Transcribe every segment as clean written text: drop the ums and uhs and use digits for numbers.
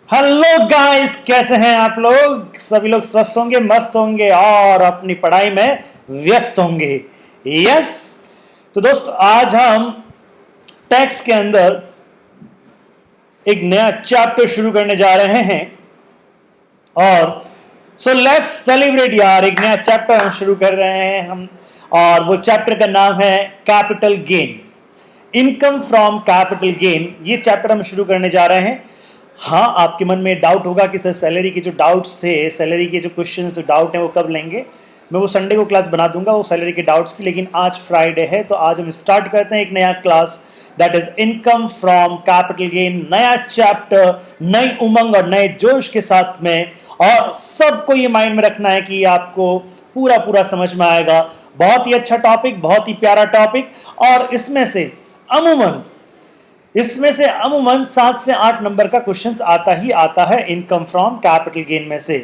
Hello guys, कैसे हैं आप लोग? सभी लोग स्वस्थ होंगे, मस्त होंगे और अपनी पढ़ाई में व्यस्त होंगे। यस। तो दोस्त, आज हम टेक्स्ट के अंदर एक नया चैप्टर शुरू करने जा रहे हैं और सो लेट्स सेलिब्रेट यार। एक नया चैप्टर हम शुरू कर रहे हैं हम, और वो चैप्टर का नाम है capital gain, income from capital gain. ये चैप्टर हम शुरू करने जा रहे हैं। हाँ, आपके मन में डाउट होगा कि सर सैलरी के जो डाउट्स थे, सैलरी के जो क्वेश्चंस जो डाउट हैं वो कब लेंगे। मैं वो संडे को क्लास बना दूंगा वो सैलरी के डाउट्स की, लेकिन आज फ्राइडे है तो आज हम स्टार्ट करते हैं एक नया class, that is income from capital gain. नया चैप्टर, नई उमंग और नए जोश के साथ में, और सबको ये माइंड में रखना है कि आपको पूरा पूरा समझ में आएगा। बहुत ही अच्छा टॉपिक, बहुत ही प्यारा टॉपिक, और इसमें से अमूमन 7 से 8 नंबर का क्वेश्चंस आता ही आता है इनकम फ्रॉम कैपिटल गेन में से।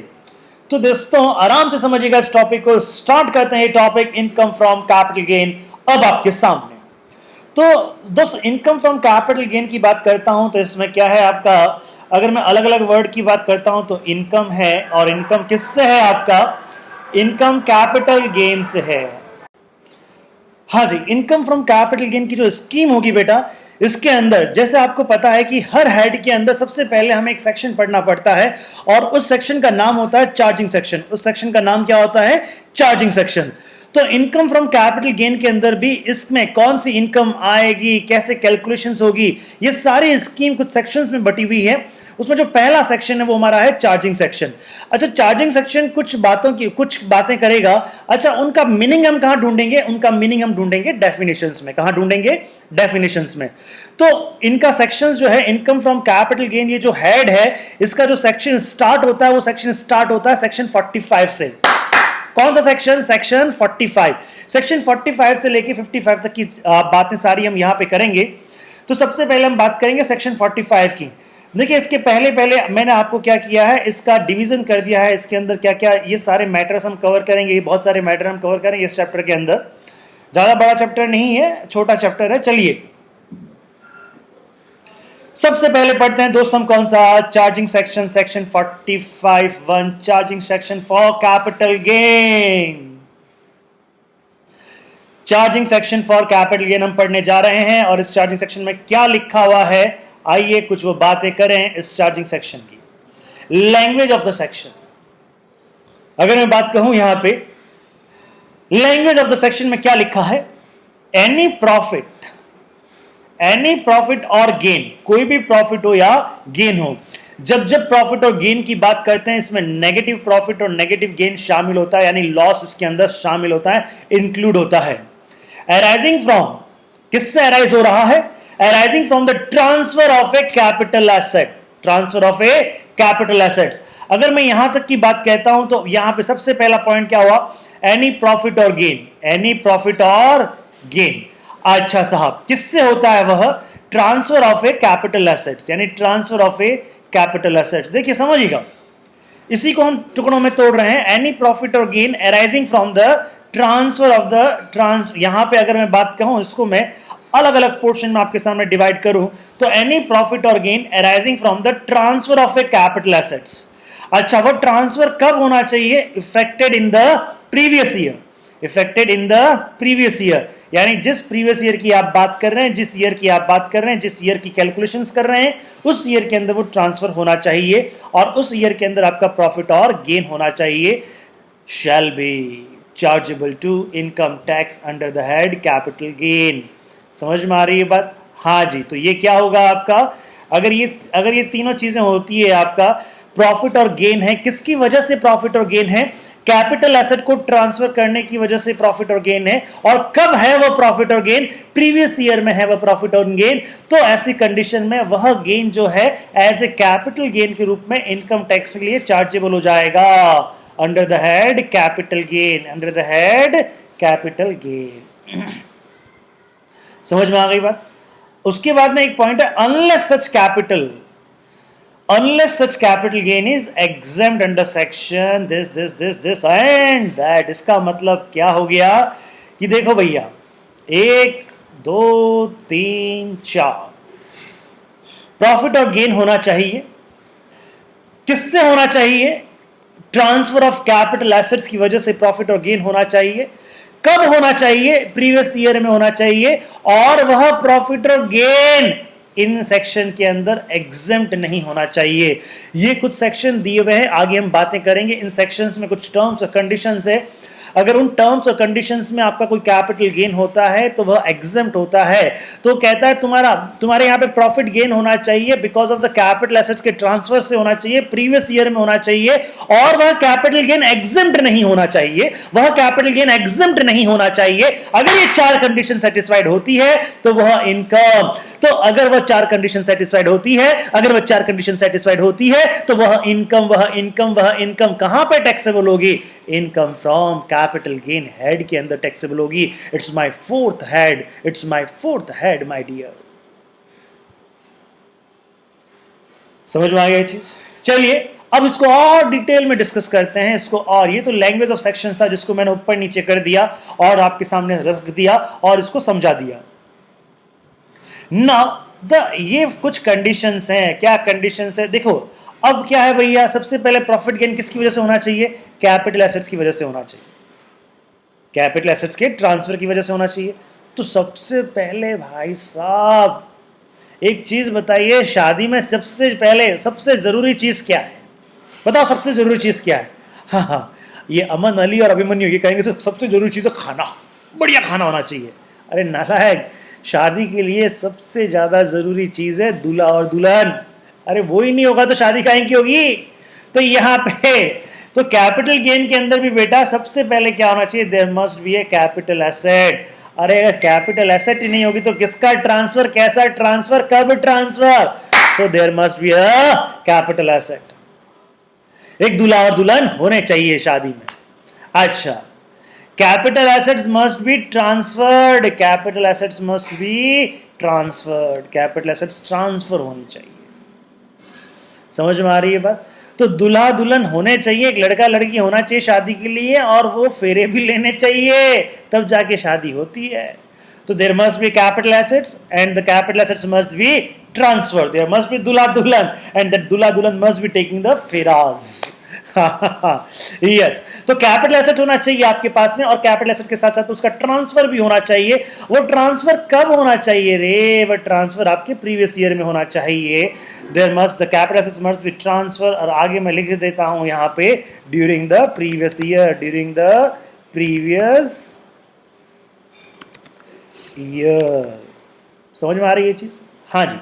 तो दोस्तों आराम से समझिएगा इस टॉपिक को। स्टार्ट करते हैं ये topic income from capital gain अब आपके सामने। तो दोस्तों, इनकम फ्रॉम कैपिटल गेन की बात करता हूं तो इसमें क्या है आपका, अगर मैं अलग अलग वर्ड की बात करता हूं तो इनकम है, और इनकम किससे है आपका? इनकम कैपिटल गेन से है। हाँ जी, इनकम फ्रॉम कैपिटल गेन की जो स्कीम होगी बेटा, इसके अंदर जैसे आपको पता है कि हर हेड के अंदर सबसे पहले हमें एक सेक्शन पढ़ना पड़ता है, और उस सेक्शन का नाम होता है चार्जिंग सेक्शन। उस सेक्शन का नाम क्या होता है? Charging section. तो इनकम फ्रॉम कैपिटल गेन के अंदर भी इसमें कौन सी इनकम आएगी, कैसे कैलकुलेशंस होगी, ये सारी स्कीम कुछ सेक्शंस में बटी हुई है। उसमें जो पहला सेक्शन है वो हमारा है चार्जिंग सेक्शन। अच्छा, चार्जिंग सेक्शन कुछ बातें करेगा। अच्छा, उनका मीनिंग हम कहां ढूंढेंगे? उनका मीनिंग हम ढूंढेंगे डेफिनेशंस में। कहां ढूंढेंगे? डेफिनेशंस में। तो इनका सेक्शंस जो है इनकम फ्रॉम कैपिटल गेन, ये जो हेड है इसका जो सेक्शन स्टार्ट होता है वो सेक्शन स्टार्ट होता है सेक्शन 45 से। कौन सा सेक्शन? सेक्शन 45। सेक्शन 45 से लेके 55 तक की बातें सारी हम यहां पे करेंगे। तो सबसे पहले हम बात करेंगे सेक्शन 45 की। देखिए, इसके पहले मैंने आपको क्या किया है, इसका डिवीजन कर दिया है। इसके अंदर क्या क्या ये सारे मैटर्स हम कवर करेंगे, ये बहुत सारे मैटर हम कवर करेंगे इस चैप्टर के अंदर। ज्यादा बड़ा चैप्टर नहीं है, छोटा चैप्टर है। चलिए सबसे पहले पढ़ते हैं दोस्त हम कौन सा? Charging section, section 45(1), charging section for capital gain. Charging section for capital gain हम पढ़ने जा रहे हैं, और इस चार्जिंग सेक्शन में क्या लिखा हुआ है, आइए कुछ वो बातें करें इस चार्जिंग सेक्शन की। लैंग्वेज ऑफ द सेक्शन, अगर मैं बात कहूं यहां पे लैंग्वेज ऑफ द सेक्शन में क्या लिखा है? एनी प्रॉफिट और गेन, कोई भी प्रॉफिट हो या गेन हो। जब प्रॉफिट और गेन की बात करते हैं, इसमें नेगेटिव प्रॉफिट और नेगेटिव गेन शामिल होता है, यानी लॉस इसके अंदर शामिल होता है, इंक्लूड होता है। अराइजिंग फ्रॉम, किससे अराइज हो रहा है? Arising from the transfer of a capital asset. Transfer of a capital assets. अगर मैं यहां तक की बात कहता हूं तो यहां पे सबसे पहला पॉइंट क्या हुआ? एनी प्रॉफिट और गेन। एनी प्रॉफिट और गेन, अच्छा साहब, किससे होता है वह? Transfer of a capital assets, यानी transfer of a capital assets. देखिए समझिएगा, इसी को हम टुकड़ों में तोड़ रहे हैं। एनी प्रॉफिट और gain arising from the transfer of the यहां पे अगर मैं बात कहूं, इसको मैं अलग अलग पोर्शन में आपके सामने डिवाइड करूं तो एनी प्रॉफिट और gain arising from the transfer of a capital assets. अच्छा, वो ट्रांसफर कब होना चाहिए? Affected in the previous year. Affected in the previous year, यानी जिस प्रीवियस ईयर की आप बात कर रहे हैं, जिस ईयर की आप बात कर रहे हैं, जिस ईयर की कैलकुलेशंस कर रहे हैं, उस ईयर के अंदर वो ट्रांसफर होना चाहिए, और उस ईयर के अंदर आपका प्रॉफिट और गेन होना चाहिए। Shall be chargeable to income tax under the head capital gain. समझ में आ रही है बात? हाँ जी। तो ये क्या होगा आपका? अगर ये तीनों चीजें होती है, आपका प्रॉफिट और गेन है, किसकी वजह से प्रॉफिट और गेन है? कैपिटल एसेट को ट्रांसफर करने की वजह से प्रॉफिट और गेन है। और कब है वो प्रॉफिट और गेन? प्रीवियस ईयर में है वो प्रॉफिट और गेन। तो ऐसी कंडीशन में वह गेन जो है एज ए कैपिटल गेन के रूप में इनकम टैक्स के लिए चार्जेबल हो जाएगा under the head capital gain. Under the head capital gain. समझ में आ गई बात? उसके बाद में एक पॉइंट है, unless such capital gain is exempt under section this and that। इसका मतलब क्या हो गया कि देखो भैया, 1 2 3 4 प्रॉफिट और गेन होना चाहिए, किससे होना चाहिए? ट्रांसफर ऑफ कैपिटल एसेट्स की वजह से प्रॉफिट और गेन होना चाहिए। कब होना चाहिए? प्रीवियस ईयर में होना चाहिए, और वह प्रॉफिट और गेन इन सेक्शन के अंदर एग्जेम्प्ट नहीं होना चाहिए। ये कुछ सेक्शन दिए हुए हैं, आगे हम बातें करेंगे। इन सेक्शंस में कुछ टर्म्स और कंडीशंस है। अगर उन टर्म्स और कंडीशंस में आपका कोई कैपिटल गेन होता है तो वह एग्जेम्प्ट होता है। तो कहता है तुम्हारे यहां पे प्रॉफिट गेन होना चाहिए because of the capital assets के ट्रांसफर से होना चाहिए, प्रीवियस ईयर में होना चाहिए, और वह कैपिटल गेन एग्जेम्प्ट नहीं होना चाहिए। वह कैपिटल गेन एग्जेम्प्ट नहीं होना चाहिए। अगर ये चार कंडीशन सेटिस्फाइड होती है तो वह इनकम, तो अगर वह चार कंडीशन सेटिस्फाइड होती है, अगर वह चार कंडीशन सेटिस्फाइड होती है तो वह इनकम कहां पे टैक्सेबल होगी? Income from capital gain head के अंदर टैक्सेबल होगी। It's my fourth head my dear. समझ में आ गया ये चीज? चलिए अब इसको और डिटेल में डिस्कस करते हैं इसको। और ये तो लैंग्वेज ऑफ सेक्शंस था जिसको मैंने ऊपर नीचे कर दिया और आपके सामने रख दिया और इसको समझा दिया ना। ये कुछ कंडीशंस हैं। क्या कंडीशंस है? देखो अब क्या है भैया, सबसे पहले प्रॉफिट गेन किसकी वजह से होना चाहिए? कैपिटल एसेट्स की वजह से होना चाहिए, कैपिटल एसेट्स के ट्रांसफर की वजह से होना चाहिए। तो सबसे पहले भाई साहब एक चीज बताइए, शादी में सबसे पहले सबसे जरूरी चीज क्या है? बताओ सबसे जरूरी चीज क्या है? हाँ, ये अमन अली और अभिमन्यु ये कहेंगे सबसे जरूरी चीज है खाना, बढ़िया खाना होना चाहिए। अरे नालायक, शादी के लिए सबसे ज्यादा जरूरी चीज है दूल्हा और दुल्हन। अरे वो ही नहीं होगा तो शादी काहे की होगी? तो यहाँ पे तो कैपिटल गेन के अंदर भी बेटा सबसे पहले क्या होना चाहिए? There must be a capital asset. अरे अगर कैपिटल एसेट ही नहीं होगी तो किसका ट्रांसफर, कैसा ट्रांसफर, कब transfer? So there must be a capital asset. एक दूल्हा और दुल्हन होने चाहिए शादी में। अच्छा, capital assets must be transferred, capital assets must be transferred, capital assets transfer होनी चाहिए। समझ में आ रही है बात? तो दूल्हा दुल्हन होने चाहिए, एक लड़का लड़की होना चाहिए शादी के लिए, और वो फेरे भी लेने चाहिए, तब जाके शादी होती है। तो there must be capital assets and the capital assets must be transfer. There must be दूल्हा दुल्हन एंड द दूल्हा दुल्हन मस्ट बी टेकिंग द फेराज। यस, तो कैपिटल एसेट होना चाहिए आपके पास में, और कैपिटल एसेट के साथ साथ उसका ट्रांसफर भी होना चाहिए। वो ट्रांसफर कब होना चाहिए रे? वो ट्रांसफर आपके प्रीवियस ईयर में होना चाहिए। There must the capital assets must be transfer, और आगे मैं लिख देता हूं यहां पे during the previous year, during the previous year. समझ में आ रही है ये चीज? हाँ जी।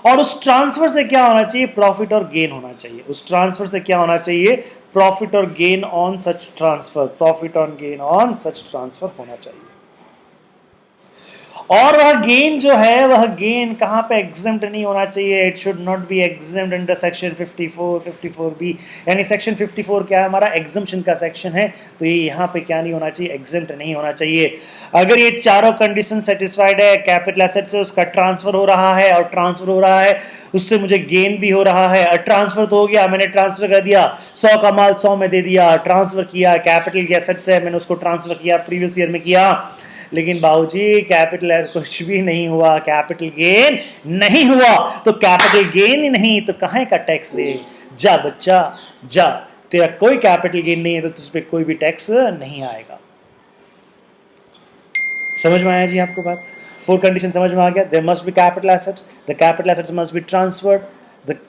और उस ट्रांसफर से क्या होना चाहिए? प्रॉफिट और गेन होना चाहिए। उस ट्रांसफर से क्या होना चाहिए? प्रॉफिट और gain on such transfer, profit on gain on such transfer होना चाहिए। और वह गेन जो है, वह गेन कहां पे एग्जेम्प्ट नहीं होना चाहिए? It should not be exempt under section 54, 54B। यानी सेक्शन 54 क्या है? हमारा एग्जम्पशन का सेक्शन है। तो ये यहाँ पे क्या नहीं होना चाहिए? एग्जेम्प्ट नहीं होना चाहिए। अगर ये चारों कंडीशन सेटिस्फाइड है, कैपिटल एसेट से उसका ट्रांसफर हो रहा है, और ट्रांसफर हो रहा है उससे मुझे गेन भी हो रहा है, और ट्रांसफर तो हो गया, मैंने ट्रांसफर कर दिया, 100 का माल 100 में दे दिया, ट्रांसफर किया, कैपिटल एसेट से मैंने उसको ट्रांसफर किया, प्रीवियस ईयर में किया, लेकिन बाबूजी कैपिटल कुछ भी नहीं हुआ, कैपिटल गेन नहीं हुआ। तो कैपिटल गेन ही नहीं तो कहां का टैक्स दे? जा बच्चा जा, तेरा कोई कैपिटल गेन नहीं है तो तुझ पे कोई भी टैक्स नहीं आएगा। समझ में आया जी आपको बात? 4 कंडीशन समझ में आ गया? There must be capital assets, the capital assets must be transferred,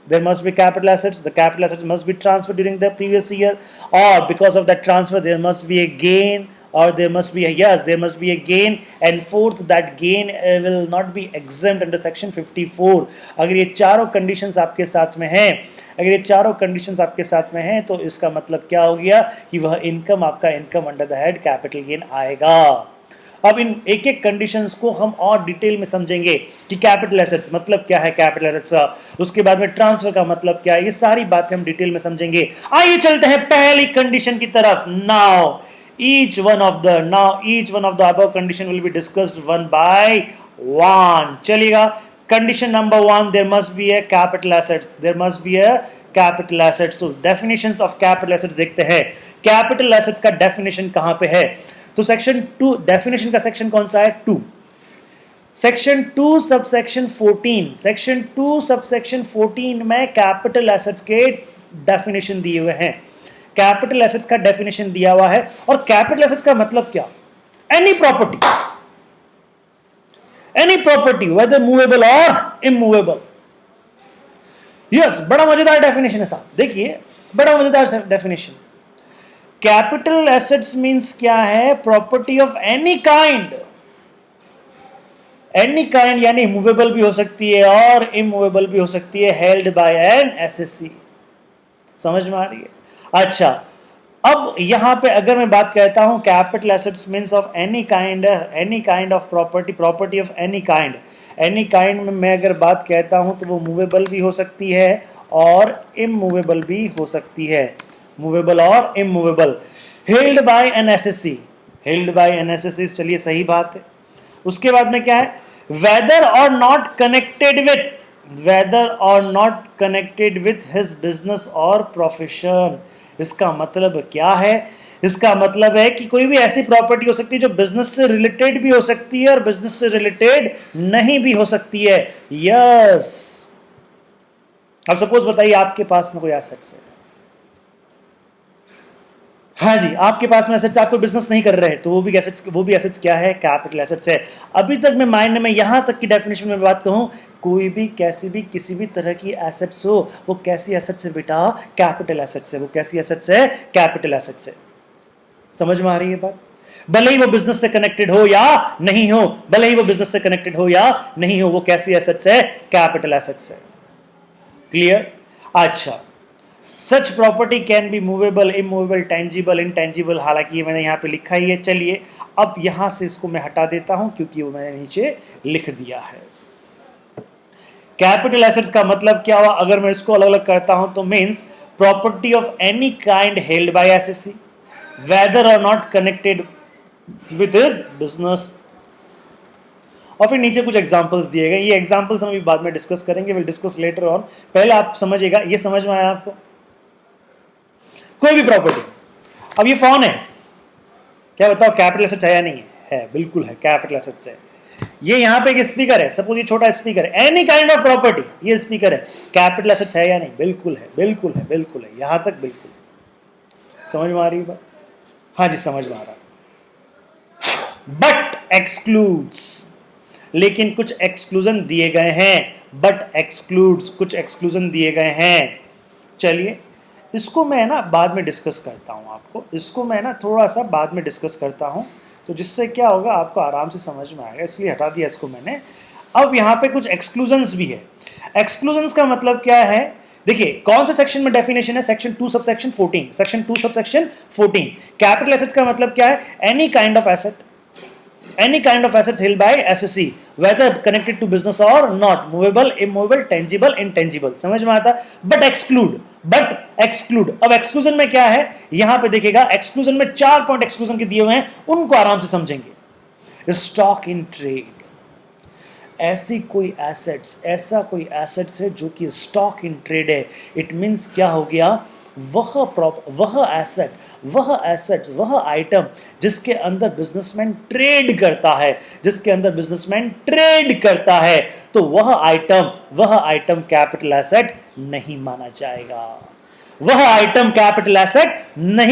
there must be capital assets, the capital assets must be transferred during the previous year, or because of that transfer there must be a gain, or there must be a gain, and fourth, that gain will not be exempt under section 54। अगर ये चारों conditions आपके साथ में हैं, अगर ये चारों कंडीशंस आपके साथ में हैं तो इसका मतलब क्या हो गया कि वह इनकम, आपका income under the head capital gain आएगा। अब इन एक एक कंडीशंस को हम और डिटेल में समझेंगे कि कैपिटल एसेट्स मतलब क्या है, कैपिटल एसेट्स उसके बाद में ट्रांसफर का मतलब क्या है, ये सारी बातें हम डिटेल में समझेंगे। आइए चलते हैं पहली कंडीशन की तरफ। Now each one of the above condition will be discussed one by one। चलिएगा, condition number 1, there must be a capital assets, there must be a capital assets। तो definitions of capital assets देखते हैं। Capital assets का definition कहां पे है? तो section 2, definition का सेक्शन कौन सा है? 2। सेक्शन 2 सबसेक्शन 14, सेक्शन 2 सबसेक्शन 14 में कैपिटल एसेट्स के डेफिनेशन दिए हुए हैं। कैपिटल एसेट्स का डेफिनेशन दिया हुआ है। और कैपिटल एसेट्स का मतलब क्या? एनी प्रॉपर्टी वेदर मूवेबल और इमूवेबल। यस, बड़ा मजेदार डेफिनेशन है साहब, देखिए बड़ा मजेदार डेफिनेशन। कैपिटल एसेट्स मींस क्या है? प्रॉपर्टी ऑफ एनी काइंड यानी मूवेबल भी हो सकती है और इमूवेबल भी हो सकती है, हेल्ड बाय एन एसएससी। समझ में आ रही है? अच्छा, अब यहां पे अगर मैं बात कहता हूं capital assets means of any kind of property of any kind में मैं अगर बात कहता हूं तो वो मूवेबल भी हो सकती है और इमूवेबल भी हो सकती है, मूवेबल और immovable, held by an assessee. चलिए सही बात है। उसके बाद में क्या है? वेदर और not connected with his business और प्रोफेशन। इसका मतलब क्या है? इसका मतलब है कि कोई भी ऐसी प्रॉपर्टी हो सकती है जो बिजनेस से रिलेटेड भी हो सकती है और बिजनेस से रिलेटेड नहीं भी हो सकती है। यस, अब सपोज बताइए आपके पास में कोई एसेट्स है, हाँ जी, आपके पास में एसेट्स, आपको बिजनेस नहीं कर रहे, तो वो भी एसेट्स क्या है? कैपिटल एसेट्स है। अभी तक मैं मायने में यहां तक की डेफिनेशन में बात कहूं, कोई भी कैसी भी किसी भी तरह की एसेट्स हो, वो कैसी एसेट्स है बेटा? कैपिटल एसेट्स है। वो कैसी एसेट्स है? कैपिटल एसेट्स है। समझ में आ रही है बात? भले ही वो बिजनेस से कनेक्टेड हो या नहीं हो, वो कैसी एसेट्स है? कैपिटल एसेट्स है। क्लियर? अच्छा, सच property can be movable, immovable, tangible, intangible. हालांकि ये मैंने यहाँ पे लिखा ही है। चलिए अब यहां से इसको मैं हटा देता हूं क्योंकि वो मैंने नीचे लिख दिया है। कैपिटल एसेट्स का मतलब क्या हुआ? अगर मैं इसको अलग अलग करता हूं तो means property of any kind held by assessee, whether और not connected with his business. और फिर नीचे कुछ एग्जांपल्स दिए गए। ये एग्जांपल्स हम अभी बाद में डिस्कस करेंगे, विल डिस्कस लेटर ऑन। पहले आप समझिएगा, ये समझ में आया आपको? कोई भी प्रॉपर्टी, अब ये फोन है, क्या बताओ कैपिटल एसेट्स है या नहीं है? बिल्कुल है, कैपिटल एसेट्स है। ये यहाँ पे एक स्पीकर है, सपोज ये छोटा स्पीकर है, एनी काइंड ऑफ प्रॉपर्टी, ये स्पीकर है, कैपिटल एसेट्स है या नहीं? बिल्कुल है, यहां तक बिल्कुल। समझ में आ रही बात? हाँ जी, समझ में आ रहा। बट एक्सक्लूड्स, लेकिन कुछ एक्सक्लूजन दिए गए हैं। कुछ एक्सक्लूजन दिए गए हैं। चलिए इसको मैं ना बाद में डिस्कस करता हूं आपको, थोड़ा सा बाद में डिस्कस करता हूं, तो जिससे क्या होगा आपको आराम से समझ में आएगा, इसलिए हटा दिया इसको मैंने। अब यहाँ पे कुछ एक्सक्लूजन्स भी है। एक्सक्लूजन्स का मतलब क्या है? देखिए कौन से सेक्शन में डेफिनेशन है? Section 2 subsection 14। Section 2 subsection 14। Capital assets का मतलब क्या है? Any kind of assets held by SSC, whether connected to business or not, movable, immovable, tangible, intangible। समझ में आता? But exclude. अब एक्सक्लूजन में क्या है? यहां पे देखिएगा, एक्सक्लूजन में 4 पॉइंट एक्सक्लूजन के दिए हुए हैं, उनको आराम से समझेंगे। स्टॉक इन ट्रेड, ऐसा कोई एसेट्स है जो कि स्टॉक इन ट्रेड है। इट मींस क्या हो गया? वह आइटम जिसके अंदर बिजनेसमैन ट्रेड करता है, तो वह आइटम कैपिटल एसेट नहीं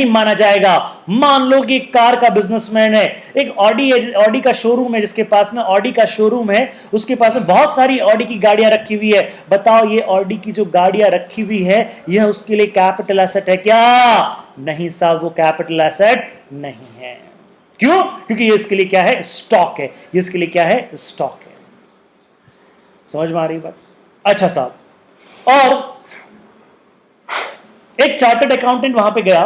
माना जाएगा। मान लो कि एक कार का बिजनेसमैन है, एक ऑडी का शोरूम है, जिसके पास में ऑडी का शोरूम है, उसके पास में बहुत सारी ऑडी की गाड़ियां रखी हुई है। बताओ ये ऑडी की जो गाड़ियां रखी हुई है, यह उसके लिए कैपिटल एसेट है क्या? नहीं साहब, वो कैपिटल एसेट नहीं है। क्यों? क्योंकि ये इसके लिए क्या है? स्टॉक है। समझ में आ रही बात? अच्छा साहब, और एक चार्टर्ड अकाउंटेंट वहां पे गया।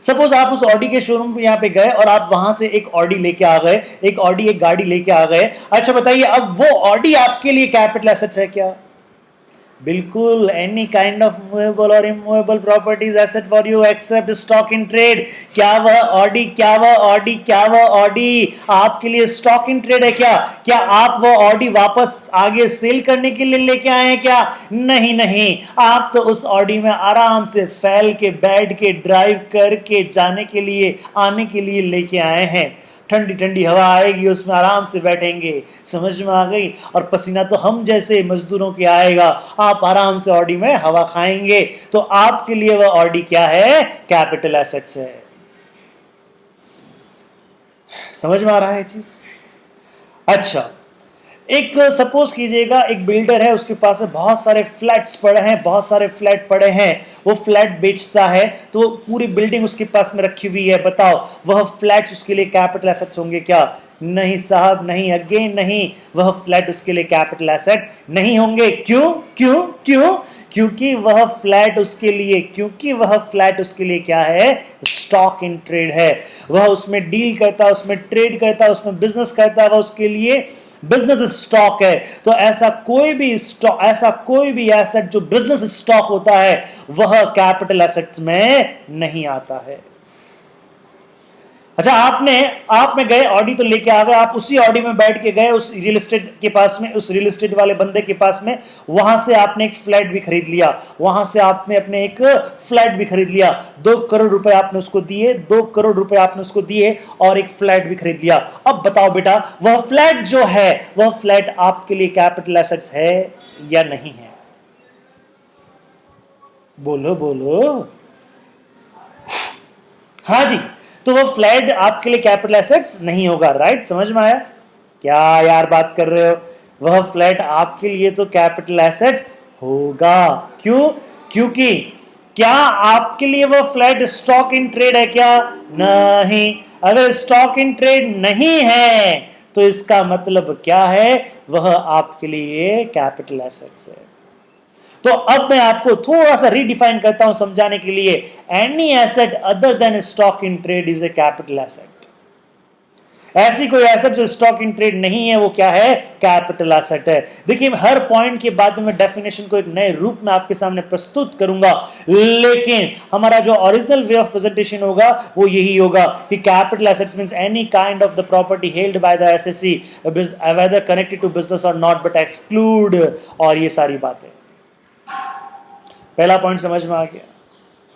सपोज आप उस ऑडी के शोरूम पे यहां पे गए और आप वहां से एक ऑडी लेके आ गए, एक गाड़ी लेके आ गए। अच्छा बताइए, अब वो ऑडी आपके लिए कैपिटल एसेट्स है क्या? बिल्कुल। एनी काइंड ऑफ मूवेबल और immovable properties asset for you except stock in trade. क्या वह ऑडी आपके लिए स्टॉक इन ट्रेड है क्या? क्या आप वो ऑडी वापस आगे सेल करने के लिए लेके आए हैं क्या? नहीं, आप तो उस ऑडी में आराम से फैल के बैठ के ड्राइव करके जाने के लिए आने के लिए लेके आए हैं। ठंडी ठंडी हवा आएगी, उसमें आराम से बैठेंगे, समझ में आ गई। और पसीना तो हम जैसे मजदूरों के आएगा, आप आराम से ऑडी में हवा खाएंगे। तो आपके लिए वह ऑडी क्या है? कैपिटल एसेट्स है। समझ में आ रहा है चीज? अच्छा, एक सपोज कीजिएगा एक बिल्डर है, उसके पास बहुत सारे फ्लैट्स पड़े हैं, बहुत सारे फ्लैट पड़े हैं, वो फ्लैट बेचता है, तो पूरी बिल्डिंग उसके पास में रखी हुई है। बताओ वह फ्लैट्स उसके लिए कैपिटल एसेट्स होंगे क्या? नहीं साहब, नहीं, अगेन नहीं, वह फ्लैट उसके लिए कैपिटल एसेट नहीं होंगे। क्यों क्यों क्यों? क्योंकि वह फ्लैट उसके लिए, क्योंकि वह फ्लैट उसके लिए क्या है? स्टॉक इन ट्रेड है। वह उसमें डील करता है, उसमें ट्रेड करता है, उसमें बिजनेस करता है, वह उसके लिए बिजनेस स्टॉक है। तो ऐसा कोई भी स्टॉक, ऐसा कोई भी एसेट जो बिजनेस स्टॉक होता है, वह कैपिटल एसेट्स में नहीं आता है। अच्छा, आप में गए, ऑडी तो लेके आ गए, आप उसी ऑडी में बैठ के गए उस रियल एस्टेट के पास में, उस रियल एस्टेट वाले बंदे के पास में, वहां से आपने एक फ्लैट भी खरीद लिया, वहां से आपने अपने एक फ्लैट भी खरीद लिया, 2 करोड़ रुपए आपने उसको दिए, 2 करोड़ रुपए आपने उसको दिए और एक फ्लैट भी खरीद लिया। अब बताओ बेटा, वह फ्लैट जो है, वह फ्लैट आपके लिए कैपिटल एसेट्स है या नहीं है? बोलो बोलो। हाँ जी, तो वो फ्लैट आपके लिए कैपिटल एसेट्स नहीं होगा। राइट, समझ में आया? क्या यार बात कर रहे हो? वह फ्लैट आपके लिए तो कैपिटल एसेट्स होगा। क्यों? क्योंकि क्या आपके लिए वह फ्लैट स्टॉक इन ट्रेड है क्या? नहीं। अगर स्टॉक इन ट्रेड नहीं है तो इसका मतलब क्या है? वह आपके लिए कैपिटल एसेट्स है। तो अब मैं आपको थोड़ा सा रीडिफाइन करता हूं समझाने के लिए। Any asset other than stock in trade is a capital asset. ऐसी कोई एसेट जो स्टॉक इन ट्रेड नहीं है, वो क्या है? कैपिटल एसेट है। देखिए, हर पॉइंट के बाद में मैं डेफिनेशन को एक नए रूप में आपके सामने प्रस्तुत करूंगा, लेकिन हमारा जो ओरिजिनल वे ऑफ प्रेजेंटेशन होगा वो यही होगा कि capital assets means any kind of the property held by the assessee whether connected to business और नॉट, बट एक्सक्लूड, और ये सारी बातें। पहला पॉइंट समझ में आ गया?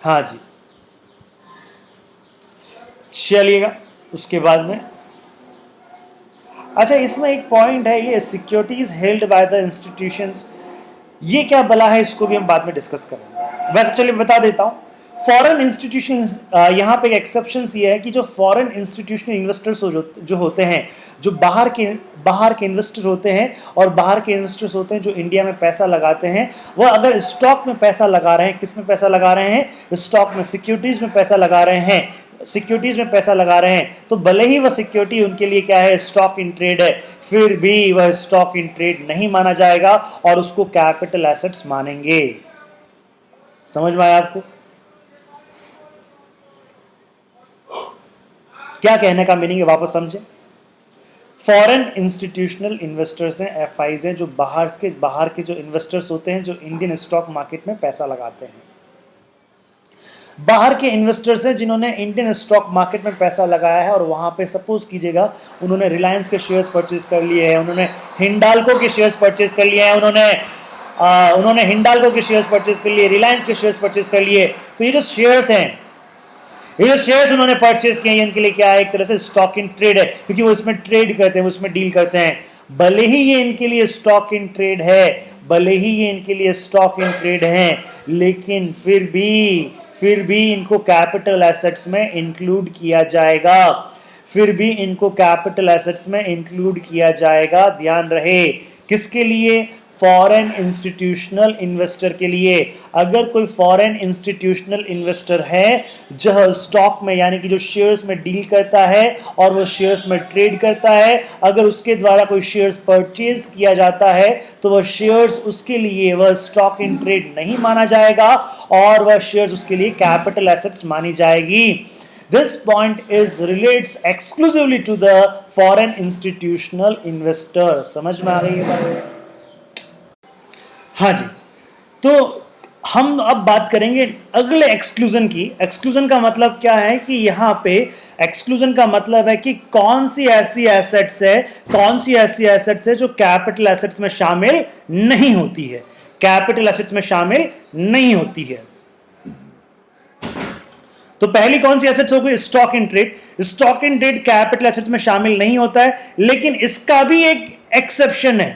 हाँ जी, चलिएगा उसके बाद में। अच्छा, इसमें एक पॉइंट है, ये securities held by the institutions, ये क्या बला है, इसको भी हम बाद में डिस्कस करेंगे। वैसे चलिए बता देता हूं, फॉरेन इंस्टीट्यूशंस, यहाँ पे एक्सेप्शन ये है कि जो फॉरेन इंस्टीट्यूशनल इन्वेस्टर्स जो होते हैं, जो बाहर के इन्वेस्टर होते हैं, और बाहर के इन्वेस्टर्स होते हैं जो इंडिया में पैसा लगाते हैं, वह अगर स्टॉक में पैसा लगा रहे हैं, किस में पैसा लगा रहे हैं? स्टॉक में, सिक्योरिटीज में पैसा लगा रहे हैं, सिक्योरिटीज में पैसा लगा रहे हैं, तो भले ही वह सिक्योरिटी उनके लिए क्या है? स्टॉक इन ट्रेड है, फिर भी वह स्टॉक इन ट्रेड नहीं माना जाएगा और उसको कैपिटल एसेट्स मानेंगे। समझ में आया आपको क्या कहने का मीनिंग है? वापस समझे। फॉरेन इंस्टीट्यूशनल इन्वेस्टर्स हैं, एफआईज हैं, जो बाहर के जो इन्वेस्टर्स होते हैं, जो इंडियन स्टॉक मार्केट में पैसा लगाते हैं। बाहर के इन्वेस्टर्स हैं जिन्होंने इंडियन स्टॉक मार्केट में पैसा लगाया है, और वहां पे सपोज कीजिएगा उन्होंने रिलायंस के शेयर्स परचेज कर लिए हैं, उन्होंने हिंडाल्को के शेयर्स परचेज कर लिए हैं, उन्होंने हिंडाल्को के शेयर्स परचेज कर लिए, रिलायंस के शेयर्स परचेज कर लिए। तो ये जो शेयर्स हैं, ये जो शेयर्स उन्होंने परचेज किए, इनके लिए क्या है? एक तरह से स्टॉक इन ट्रेड है, क्योंकि वो इसमें ट्रेड करते हैं, उसमें डील करते हैं। भले ही ये इनके लिए स्टॉक इन ट्रेड है, भले ही ये इनके लिए स्टॉक इन ट्रेड है, लेकिन फिर भी इनको कैपिटल एसेट्स में इंक्लूड किया जाएगा, फिर भी इनको कैपिटल एसेट्स में इंक्लूड किया जाएगा। ध्यान रहे, किसके लिए? फॉरेन इंस्टीट्यूशनल इन्वेस्टर के लिए। अगर कोई फॉरेन इंस्टीट्यूशनल इन्वेस्टर है जो स्टॉक में, यानी कि जो शेयर्स में डील करता है और वो शेयर्स में ट्रेड करता है, अगर उसके द्वारा कोई शेयर्स परचेज किया जाता है, तो वह शेयर्स उसके लिए, वह स्टॉक इन ट्रेड नहीं माना जाएगा और वह शेयर्स उसके लिए कैपिटल एसेट्स मानी जाएगी। This point is relates exclusively to the foreign institutional investor। समझ में आ रही है बात? हाँ जी, तो हम अब बात करेंगे अगले एक्सक्लूजन की। एक्सक्लूजन का मतलब क्या है कि यहाँ पे एक्सक्लूजन का मतलब है कि कौन सी ऐसी एसेट्स है जो कैपिटल एसेट्स में शामिल नहीं होती है, कैपिटल एसेट्स में शामिल नहीं होती है। तो पहली कौन सी एसेट्स हो गई? Stock in trade. Stock in trade capital assets में शामिल नहीं होता है, लेकिन इसका भी एक एक्सेप्शन है।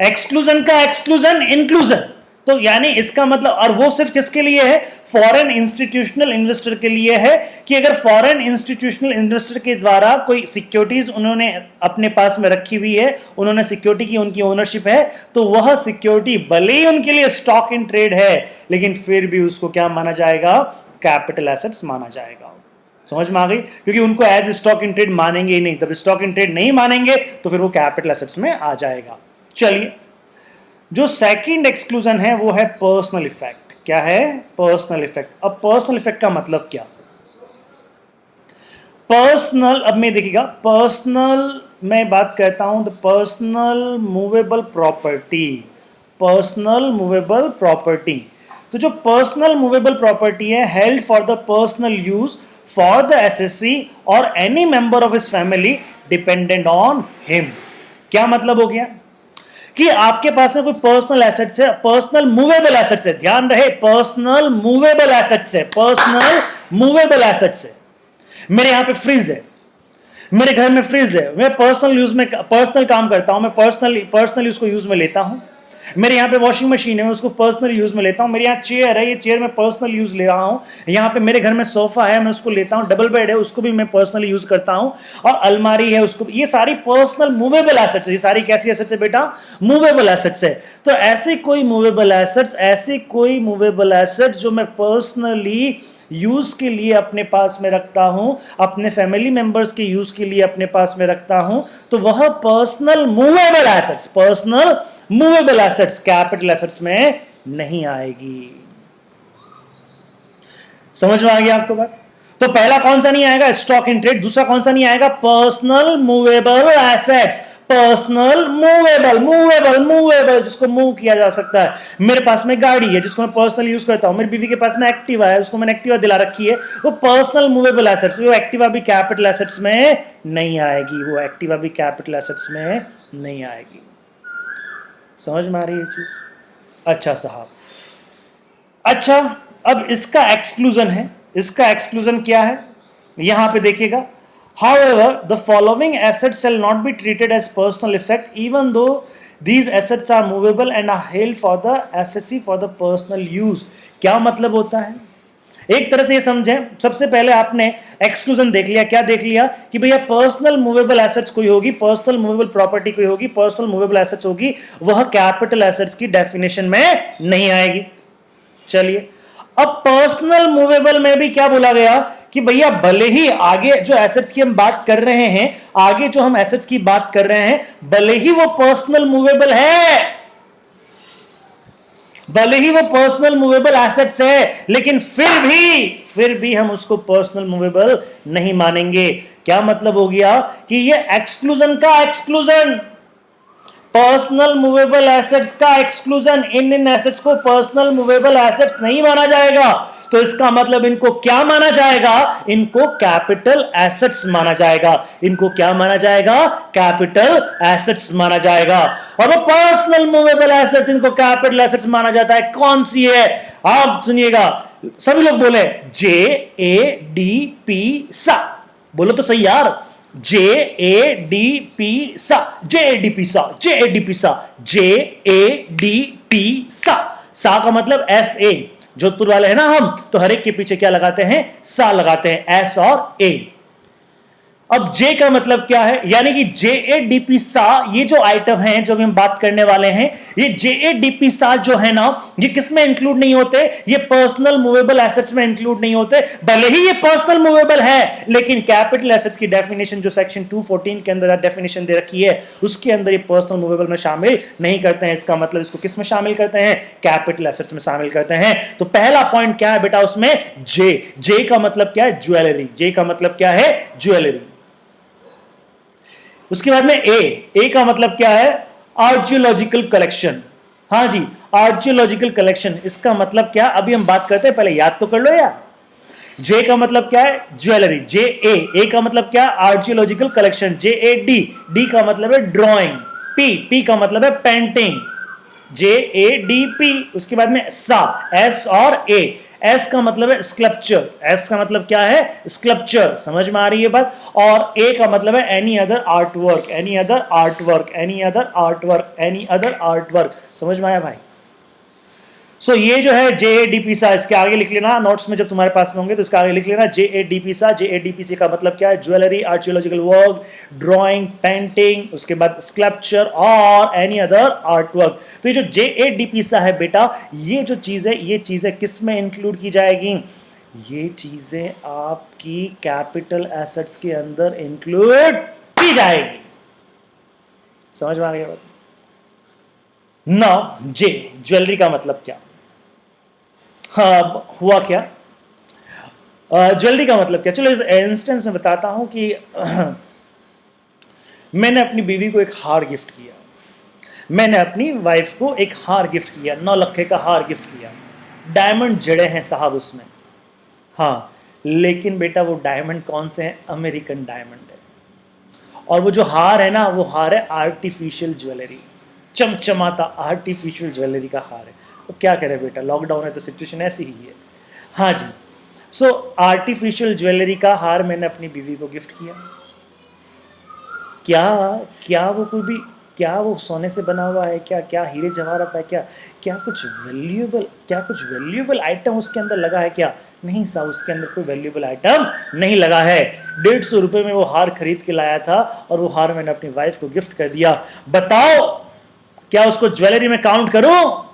एक्सक्लूजन का एक्सक्लूजन इंक्लूजन, तो यानी इसका मतलब, और वो सिर्फ किसके लिए है? फॉरेन इंस्टीट्यूशनल इन्वेस्टर के लिए है, कि अगर फॉरेन इंस्टीट्यूशनल इन्वेस्टर के द्वारा कोई सिक्योरिटीज उन्होंने अपने पास में रखी हुई है, उन्होंने सिक्योरिटी की, उनकी ओनरशिप है, तो वह सिक्योरिटी भले ही उनके लिए स्टॉक इन ट्रेड है, लेकिन फिर भी उसको क्या माना जाएगा? कैपिटल एसेट्स माना जाएगा। समझ में आ गई? क्योंकि उनको एज स्टॉक इन ट्रेड मानेंगे ही नहीं, तब स्टॉक इन ट्रेड नहीं मानेंगे तो फिर वो कैपिटल एसेट्स में आ जाएगा। चलिए, जो सेकंड एक्सक्लूजन है वो है पर्सनल इफेक्ट। क्या है? Personal effect. अब पर्सनल इफेक्ट का मतलब क्या? पर्सनल, अब मैं देखिएगा, पर्सनल मैं बात करता हूं the personal movable property. Personal movable property, तो जो पर्सनल मूवेबल प्रॉपर्टी है, held for the personal use for the assessee और any member of his family dependent on him. क्या मतलब हो गया? कि आपके पास में कोई पर्सनल एसेट्स है, पर्सनल मूवेबल एसेट्स है, ध्यान रहे, पर्सनल मूवेबल एसेट्स है, पर्सनल मूवेबल एसेट्स है। मेरे यहां पे फ्रिज है, मेरे घर में फ्रिज है, मैं पर्सनल यूज में, पर्सनल काम करता हूं, मैं पर्सनल यूज को यूज में लेता हूं। मेरे यहाँ पे वॉशिंग मशीन है, मैं उसको पर्सनल यूज में लेता हूँ। मेरे यहाँ चेयर है, ये चेयर मैं पर्सनल यूज ले रहा हूँ। यहाँ पे मेरे घर में सोफा है, मैं उसको लेता हूँ। डबल बेड है, उसको भी मैं पर्सनली यूज करता हूँ। और अलमारी है, उसको, ये सारी पर्सनल मूवेबल एसेट्स है। ये सारी कैसी एसेट्स है बेटा? मूवेबल एसेट्स है। तो ऐसे कोई मूवेबल एसेट्स जो मैं पर्सनली यूज के लिए अपने पास में रखता हूं, अपने फैमिली मेंबर्स के यूज के लिए अपने पास में रखता हूं, तो वह personal movable assets capital assets में नहीं आएगी। समझ में आ गया आपको बात? तो पहला कौन सा नहीं आएगा? Stock in trade. दूसरा कौन सा नहीं आएगा? Personal movable assets. Personal movable जिसको मूव किया जा सकता है। मेरे पास में गाड़ी है जिसको मैं पर्सनल यूज करता हूं। मेरी बीवी के पास में एक्टिवा है, उसको मैंने एक्टिवा दिला रखी है। वो पर्सनल मूवेबल एसेट्स, वो एक्टिवा भी कैपिटल एसेट्स में नहीं आएगी। समझ में आ रही है चीज? अच्छा साहब, अच्छा, अब इसका एक्सक्लूजन है। इसका एक्सक्लूजन क्या है? यहां पे देखिएगा, however the following assets shall not be treated as personal effect even though these assets are movable and are held for the SSC for the personal use। क्या मतलब होता है? एक तरह से ये समझें, सबसे पहले आपने एक्सक्लूजन देख लिया। क्या देख लिया? कि भैया पर्सनल मूवेबल एसेट्स कोई होगी, पर्सनल मूवेबल प्रॉपर्टी कोई होगी, पर्सनल मूवेबल एसेट्स होगी, वह कैपिटल एसेट्स की डेफिनेशन में नहीं आएगी। चलिए, अब पर्सनल मूवेबल में भी क्या बोला गया कि भैया भले ही आगे जो एसेट्स की हम बात कर रहे हैं, आगे जो हम एसेट्स की बात कर रहे हैं, भले ही वो पर्सनल मूवेबल है, भले ही वो पर्सनल मूवेबल एसेट्स है, लेकिन फिर भी हम उसको पर्सनल मूवेबल नहीं मानेंगे। क्या मतलब हो गया? कि ये एक्सक्लूजन का एक्सक्लूजन, पर्सनल मूवेबल एसेट्स का एक्सक्लूजन, इन एसेट्स को पर्सनल मूवेबल एसेट्स नहीं माना जाएगा। तो इसका मतलब इनको क्या माना जाएगा? इनको कैपिटल एसेट्स माना जाएगा। इनको क्या माना जाएगा? कैपिटल एसेट्स माना जाएगा। और वो पर्सनल मूवेबल एसेट्स, इनको कैपिटल एसेट्स माना जाता है। कौन सी है? आप सुनिएगा, सभी लोग बोले JADP सा। बोलो तो सही यार, JADP सा, JADP सा, JADP सा, JADP सा। सा का मतलब SA। जोधपुर वाले हैं ना हम, तो हर एक के पीछे क्या लगाते हैं? सा लगाते हैं, S और A। अब J का मतलब क्या है? यानी कि JADP सा, ये जो आइटम है जो हम बात करने वाले हैं, ये JADP सा जो है ना, ये किस में इंक्लूड नहीं होते? ये पर्सनल मूवेबल एसेट्स में इंक्लूड नहीं होते। भले ही ये पर्सनल मूवेबल है, लेकिन कैपिटल एसेट्स की डेफिनेशन जो सेक्शन 214 के अंदर डेफिनेशन दे रखी है, उसके अंदर ये पर्सनल मूवेबल में शामिल नहीं करते हैं। इसका मतलब इसको किस में शामिल करते हैं? कैपिटल एसेट्स में शामिल करते हैं। तो पहला पॉइंट क्या है बेटा उसमें? J का मतलब क्या है? ज्वेलरी। J का मतलब क्या है? ज्वेलरी। उसके बाद में ए का मतलब क्या है? Archaeological collection. हाँ जी, आर्कियोलॉजिकल कलेक्शन। इसका मतलब क्या? अभी हम बात करते हैं, पहले याद तो कर लो यार। जे का मतलब क्या है? ज्वेलरी। ए का मतलब क्या है? Archaeological collection. JAD, डी का मतलब है ड्रॉइंग। पी का मतलब है पेंटिंग। JADP, उसके बाद में सा, S और A। S का मतलब है स्कल्पचर, S का मतलब क्या है, स्कल्पचर, समझ में आ रही है बात। और A का मतलब है any other art work, any other art work, any other art work, any other art work, समझ में आया भाई। सो ये जो है JADP सा, इसके आगे लिख लेना नोट्स में, जब तुम्हारे पास में होंगे तो इसके आगे लिख लेना JADP सा। JADP का मतलब क्या है, jewellery, archaeological work, drawing, painting, उसके बाद स्कल्पचर और एनी अदर आर्ट वर्क। तो ये जो JADP सा है बेटा, ये जो चीज है, ये चीजें किस में इंक्लूड की जाएगी, ये चीजें आपकी कैपिटल एसेट्स के अंदर इंक्लूड की जाएगी। समझ में आ गया बात। नाउ J, ज्वेलरी का मतलब क्या, हाँ हुआ क्या, ज्वेलरी का मतलब क्या, चलो इस इंस्टेंस में बताता हूं कि मैंने अपनी बीवी को एक हार गिफ्ट किया, मैंने अपनी वाइफ को एक हार गिफ्ट किया, 9 लाख का हार गिफ्ट किया, डायमंड जड़े हैं साहब उसमें, हाँ, लेकिन बेटा वो डायमंड कौन से हैं, अमेरिकन डायमंड है, और वो जो हार है ना, वो हार है आर्टिफिशियल ज्वेलरी, चमचमाता आर्टिफिशियल ज्वेलरी का हार है। तो क्या करें बेटा, लॉकडाउन है तो सिचुएशन ऐसी ही है। हाँ जी, सो आर्टिफिशियल ज्वेलरी का हार मैंने अपनी बीवी को गिफ्ट किया। क्या क्या वो कोई भी, क्या वो सोने से बना हुआ है क्या, क्या हीरे जवाहरात है क्या, क्या कुछ वैल्यूएबल आइटम उसके अंदर लगा है क्या, नहीं साहब, उसके अंदर कोई वैल्यूएबल आइटम नहीं लगा है। 150 रुपए में वो हार खरीद के लाया था और वो हार मैंने अपनी वाइफ को गिफ्ट कर दिया। बताओ क्या उसको ज्वेलरी में काउंट करूं?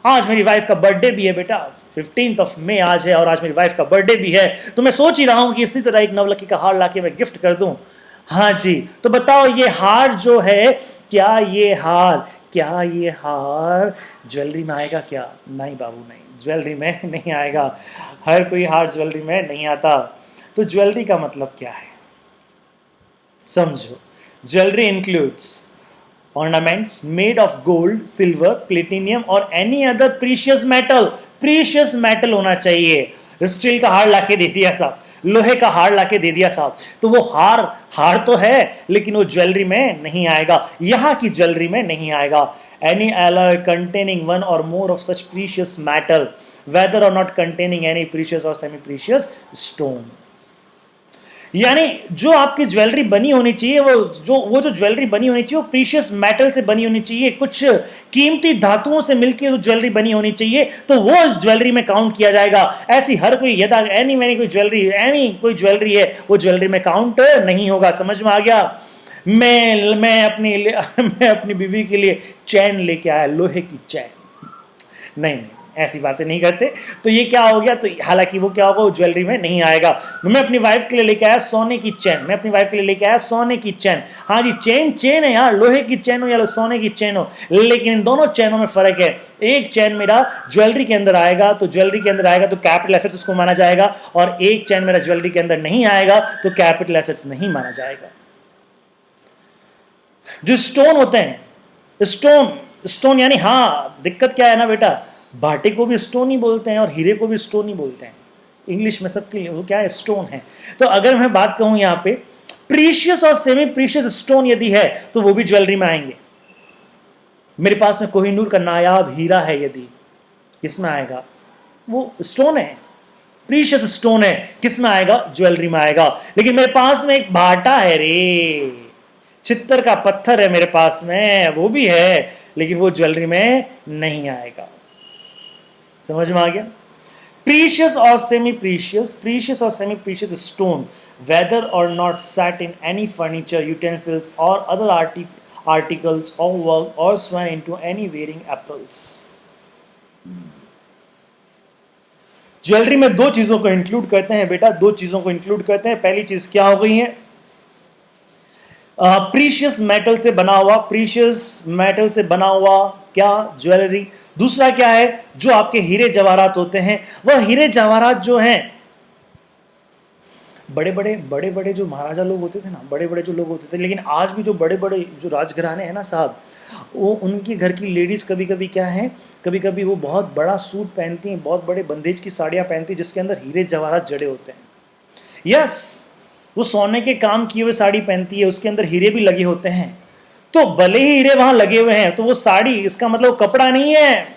आज मेरी वाइफ का बर्थडे भी है बेटा, 15 मई आज है, और आज मेरी वाइफ का बर्थडे भी है, तो मैं सोच ही रहा हूं कि इसी तरह एक नवलखी का हार लाके मैं गिफ्ट कर दूं। हाँ जी, तो बताओ ये हार जो है, क्या ये हार ज्वेलरी में आएगा क्या? नहीं बाबू नहीं, ज्वेलरी में नहीं आएगा, हर कोई हार ज्वेलरी में नहीं आता। तो ज्वेलरी का मतलब क्या है समझो, jewellery includes ornaments made of gold, silver, platinum और any other precious metal, precious metal होना चाहिए। स्टील का हार लाके दे दिया साहब, लोहे का हार लाके दे दिया साहब, तो वो हार तो है लेकिन वो ज्वेलरी में नहीं आएगा, यहां की ज्वेलरी में नहीं आएगा। Any alloy containing one or more of such precious metal, whether or not containing any precious or semi precious stone। यानी जो आपकी ज्वेलरी बनी होनी चाहिए, वो जो ज्वेलरी बनी होनी चाहिए वो प्रीशियस मेटल से बनी होनी चाहिए, कुछ कीमती धातुओं से मिलकर वो ज्वेलरी बनी होनी चाहिए, तो वो इस ज्वेलरी में काउंट किया जाएगा। ऐसी हर कोई एनी कोई ज्वेलरी है, वो ज्वेलरी में काउंट नहीं होगा। समझ में आ गया? मैं अपनी बीवी के लिए चैन लेके आया, लोहे की चैन, नहीं ऐसी बातें नहीं करते। तो ये क्या हो गया, तो हालांकि वो क्या होगा, वो ज्वेलरी में नहीं आएगा। मैं अपनी वाइफ के लिए लेके आया सोने की चैन, मैं अपनी वाइफ के लिए लेके आया सोने की चैन। हाँ जी, चैन है यार, लोहे की चैन हो या सोने की चैन हो, लेकिन इन दोनों चैनों में फर्क है। एक चैन मेरा ज्वेलरी के अंदर आएगा तो कैपिटल एसेट्स उसको माना जाएगा, और एक चैन मेरा ज्वेलरी के अंदर नहीं आएगा तो कैपिटल एसेट्स नहीं माना जाएगा। जो स्टोन होते हैं, स्टोन यानी, हाँ दिक्कत क्या है ना बेटा, भाटे को भी स्टोन ही बोलते हैं और हीरे को भी स्टोन ही बोलते हैं, इंग्लिश में सबके लिए वो क्या है, स्टोन है। तो अगर मैं बात कहूं यहां पे प्रीशियस और सेमी प्रीशियस स्टोन यदि है तो वो भी ज्वेलरी में आएंगे। मेरे पास में कोहिनूर का नायाब हीरा है, यदि किसमें आएगा, वो स्टोन है, प्रीशियस स्टोन है, किसमें आएगा, ज्वेलरी में आएगा। लेकिन मेरे पास में एक भाटा है रे, चित्तर का पत्थर है मेरे पास में, वो भी है, लेकिन वो ज्वेलरी में नहीं आएगा। समझ में आ गया? प्रीशियस और सेमी प्रीशियस स्टोन, वेदर और not set in any furniture, utensils और अदर आर्टिकल्स और वर्क और sewn into any wearing apples. Jewellery में दो चीजों को इंक्लूड करते हैं बेटा, दो चीजों को इंक्लूड करते हैं। पहली चीज क्या हो गई है, प्रीशियस मेटल से बना हुआ क्या, ज्वेलरी। दूसरा क्या है, जो आपके हीरे जवाहरात होते हैं, वह हीरे जवाहरात जो हैं, बड़े बड़े जो महाराजा लोग होते थे ना, बड़े बड़े जो लोग होते थे, लेकिन आज भी जो बड़े बड़े जो राजघराने हैं ना साहब, वो उनके घर की लेडीज कभी कभी क्या है, कभी कभी वो बहुत बड़ा सूट पहनती हैं, बहुत बड़े बंदेज की साड़ियां पहनती हैं जिसके अंदर हीरे जवाहरात जड़े होते हैं। यस, वो सोने के काम किए हुए साड़ी पहनती है, उसके अंदर हीरे भी लगे होते हैं। तो भले ही हीरे वहां लगे हुए हैं, तो वो साड़ी, इसका मतलब कपड़ा नहीं है,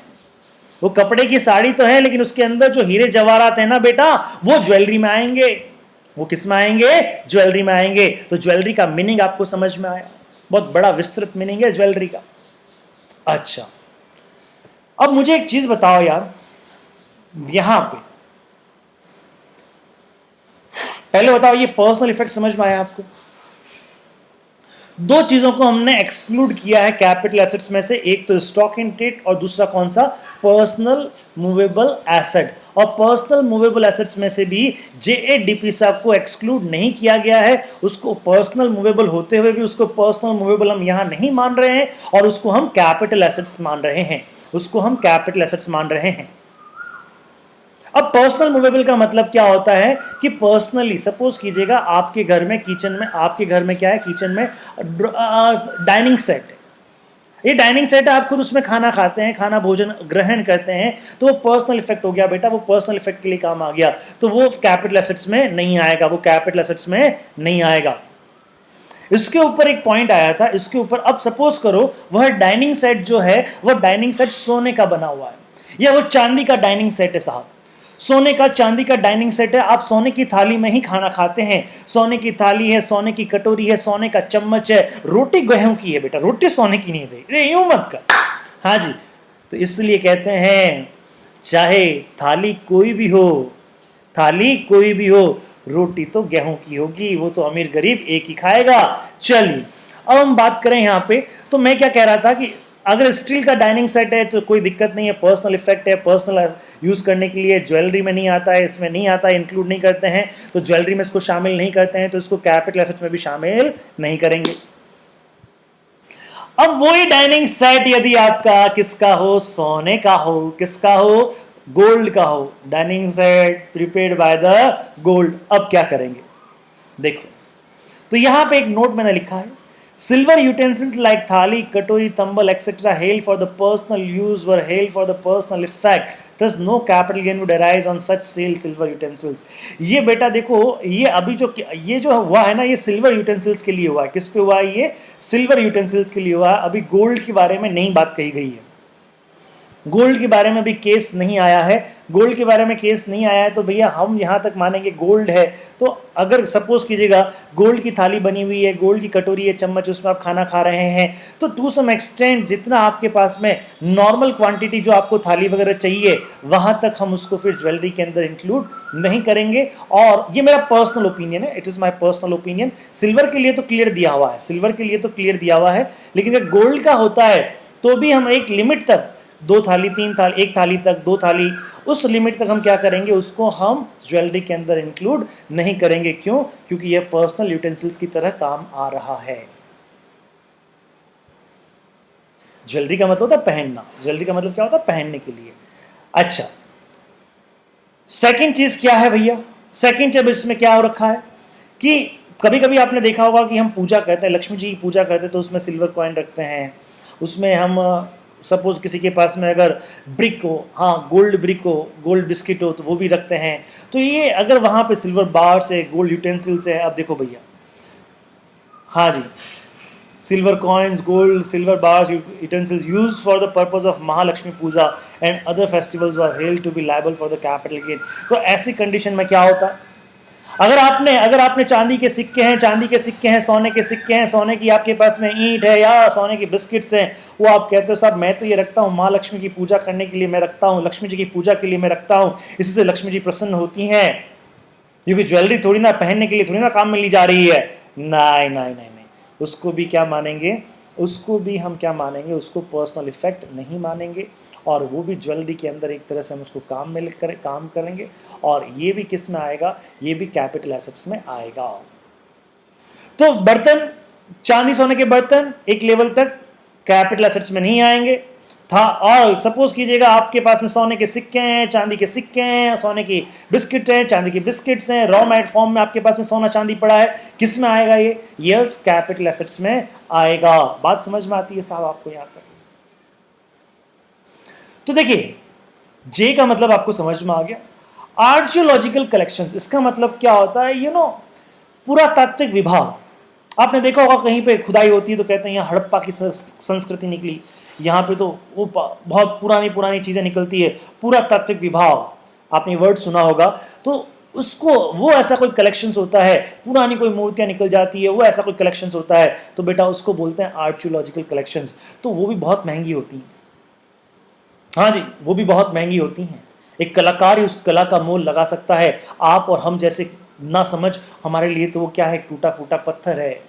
वो कपड़े की साड़ी तो है, लेकिन उसके अंदर जो हीरे जवाहरात है ना बेटा, वो ज्वेलरी में आएंगे। वो किस में आएंगे? ज्वेलरी में आएंगे। तो ज्वेलरी का मीनिंग आपको समझ में आया, बहुत बड़ा विस्तृत मीनिंग है ज्वेलरी का। अच्छा, अब मुझे एक चीज बताओ यार, यहां पे पहले बताओ, ये पर्सनल इफेक्ट समझ में आया आपको? दो चीजों को हमने एक्सक्लूड किया है कैपिटल एसेट्स में से, एक तो स्टॉक इन ट्रेड और दूसरा कौन सा? Personal movable asset. और पर्सनल मूवेबल एसेट्स में से भी जेएडीपी साहब को एक्सक्लूड नहीं किया गया है। उसको पर्सनल मूवेबल होते हुए भी उसको पर्सनल मूवेबल हम यहां नहीं मान रहे हैं, और उसको हम कैपिटल एसेट्स मान रहे हैं, उसको हम कैपिटल एसेट्स मान रहे हैं। अब पर्सनल मूवेबल का मतलब क्या होता है कि पर्सनली, सपोज कीजिएगा आपके घर में किचन में, आपके घर में क्या है, किचन में डाइनिंग सेट है। ये डाइनिंग सेट है, आप खुद उसमें खाना खाते हैं, खाना भोजन ग्रहण करते हैं, तो वो पर्सनल इफेक्ट हो गया बेटा, वो पर्सनल इफेक्ट के लिए काम आ गया, तो वो कैपिटल एसेट्स में नहीं आएगा, वो कैपिटल एसेट्स में नहीं आएगा। इसके ऊपर एक पॉइंट आया था, इसके ऊपर अब सपोज करो वह डाइनिंग सेट जो है, वह डाइनिंग सेट सोने का बना हुआ है, या वो चांदी का डाइनिंग सेट है साहब, सोने का चांदी का डाइनिंग सेट है, आप सोने की थाली में ही खाना खाते हैं, सोने की थाली है, सोने की कटोरी है, सोने का चम्मच है, रोटी गेहूं की है बेटा, रोटी सोने की नहीं दे, यूं मत कर। हाँ जी, तो इसलिए कहते हैं चाहे थाली कोई भी हो, थाली कोई भी हो, रोटी तो गेहूं की होगी, वो तो अमीर गरीब एक ही खाएगा। चलिए अब हम बात करें यहाँ पे, तो मैं क्या कह रहा था कि अगर स्टील का डाइनिंग सेट है तो कोई दिक्कत नहीं है, पर्सनल इफेक्ट है, पर्सनल यूज करने के लिए, ज्वेलरी में नहीं आता है, इसमें नहीं आता है, इंक्लूड नहीं करते हैं, तो ज्वेलरी में इसको शामिल नहीं करते हैं, तो इसको कैपिटल एसेट में भी शामिल नहीं करेंगे। अब वही डाइनिंग सेट यदि आपका किसका हो? सोने का हो, किसका हो? गोल्ड का हो, dining set prepaid by the gold. अब क्या करेंगे देखो, तो यहां पे एक नोट मैंने लिखा है, सिल्वर यूटेंसिल्स लाइक थाली, कटोरी, tumbler etcetera held for the personal use were held for the personal effect, thus no capital gain would arise on such sale silver utensils। ये बेटा देखो, ये अभी जो हुआ है ना, ये सिल्वर यूटेंसिल्स के लिए हुआ है। किस पे हुआ है? ये सिल्वर यूटेंसिल्स के लिए हुआ है। अभी गोल्ड के बारे में नहीं बात कही गई है, गोल्ड के बारे में भी केस नहीं आया है। गोल्ड के बारे में केस नहीं आया है तो भैया हम यहां तक मानेंगे गोल्ड है। तो अगर सपोज कीजिएगा गोल्ड की थाली बनी हुई है, गोल्ड की कटोरी है, चम्मच, उसमें आप खाना खा रहे हैं, तो टू सम एक्सटेंट जितना आपके पास में नॉर्मल क्वांटिटी जो आपको थाली वगैरह चाहिए, वहां तक हम उसको फिर ज्वेलरी के अंदर इंक्लूड नहीं करेंगे। और ये मेरा पर्सनल ओपिनियन है, it is my personal opinion. Silver के लिए तो क्लियर दिया हुआ है, सिल्वर के लिए तो क्लियर दिया हुआ है, लेकिन अगर गोल्ड का होता है तो भी हम एक लिमिट तक, 2 थाली, 3 थाली, 1 थाली तक, 2 थाली, उस लिमिट तक हम क्या करेंगे, उसको हम ज्वेलरी के अंदर इंक्लूड नहीं करेंगे। क्यों? क्योंकि यह पर्सनल यूटेंसिल्स की तरह काम आ रहा है। ज्वेलरी का मतलब होता है पहनना, ज्वेलरी का मतलब क्या होता है? पहनने के लिए। अच्छा, सेकंड चीज क्या है भैया? सेकंड चीज इसमें क्या हो रखा है कि कभी कभी आपने देखा होगा कि हम पूजा करते हैं, लक्ष्मी जी की पूजा करते हैं, तो उसमें सिल्वर कॉइन रखते हैं, उसमें हम सपोज किसी के पास में अगर ब्रिक हो, हाँ गोल्ड ब्रिक हो, गोल्ड बिस्किट हो, तो वो भी रखते हैं। तो ये अगर वहाँ पे सिल्वर बार्स है, गोल्ड यूटेंसिल्स है, अब देखो भैया, हाँ जी, silver coins, gold, silver bars, utensils used for the purpose of Mahalakshmi puja and other festivals are held to be liable for the capital gain. तो ऐसी कंडीशन में क्या होता है, अगर आपने चांदी के सिक्के हैं, चांदी के सिक्के हैं, सोने के सिक्के हैं, सोने की आपके पास में ईंट है या सोने की बिस्किट्स हैं, वो आप कहते हो साहब मैं तो ये रखता हूँ माँ लक्ष्मी की पूजा करने के लिए मैं रखता हूँ, लक्ष्मी जी की पूजा के लिए मैं रखता हूँ, इसी से लक्ष्मी जी प्रसन्न होती हैं, क्योंकि ज्वेलरी थोड़ी ना पहनने के लिए थोड़ी ना काम में ली जा रही है। नहीं नहीं नहीं नहीं, उसको भी क्या मानेंगे, उसको भी हम क्या मानेंगे, उसको पर्सनल इफेक्ट नहीं मानेंगे, और वो भी ज्वेलरी के अंदर एक तरह से हम उसको काम करेंगे, और ये भी किस में आएगा, ये भी कैपिटल एसेट्स में आएगा। तो बर्तन, चांदी सोने के बर्तन एक लेवल तक कैपिटल एसेट्स में नहीं आएंगे था। और सपोज कीजिएगा आपके पास में सोने के सिक्के हैं, चांदी के सिक्के हैं, सोने की बिस्किट हैं, चांदी की बिस्किट्स हैं, रॉ मैट फॉर्म में आपके पास में सोना चांदी पड़ा है, किस में आएगा ये? यस, कैपिटल एसेट्स में आएगा। बात समझ में आती है साहब आपको यहाँ तक? तो देखिए, जे का मतलब आपको समझ में आ गया। आर्कियोलॉजिकल कलेक्शंस, इसका मतलब क्या होता है? पुरातात्विक विभाग। आपने देखा होगा कहीं पे खुदाई होती है तो कहते हैं यहाँ हड़प्पा की संस्कृति निकली, यहाँ पे तो वो बहुत पुरानी पुरानी चीज़ें निकलती है, पूरा तात्विक विभाग, आपने वर्ड सुना होगा। तो उसको वो ऐसा कोई कलेक्शंस होता है, पुरानी कोई मूर्तियाँ निकल जाती है, वो ऐसा कोई कलेक्शंस होता है, तो बेटा उसको बोलते हैं आर्कियोलॉजिकल कलेक्शंस। तो वो भी बहुत महंगी होती हैं, हाँ जी, वो भी बहुत महंगी होती हैं। एक कलाकार ही उस कला का मोल लगा सकता है, आप और हम जैसे ना समझ, हमारे लिए तो वो क्या है, टूटा फूटा पत्थर है।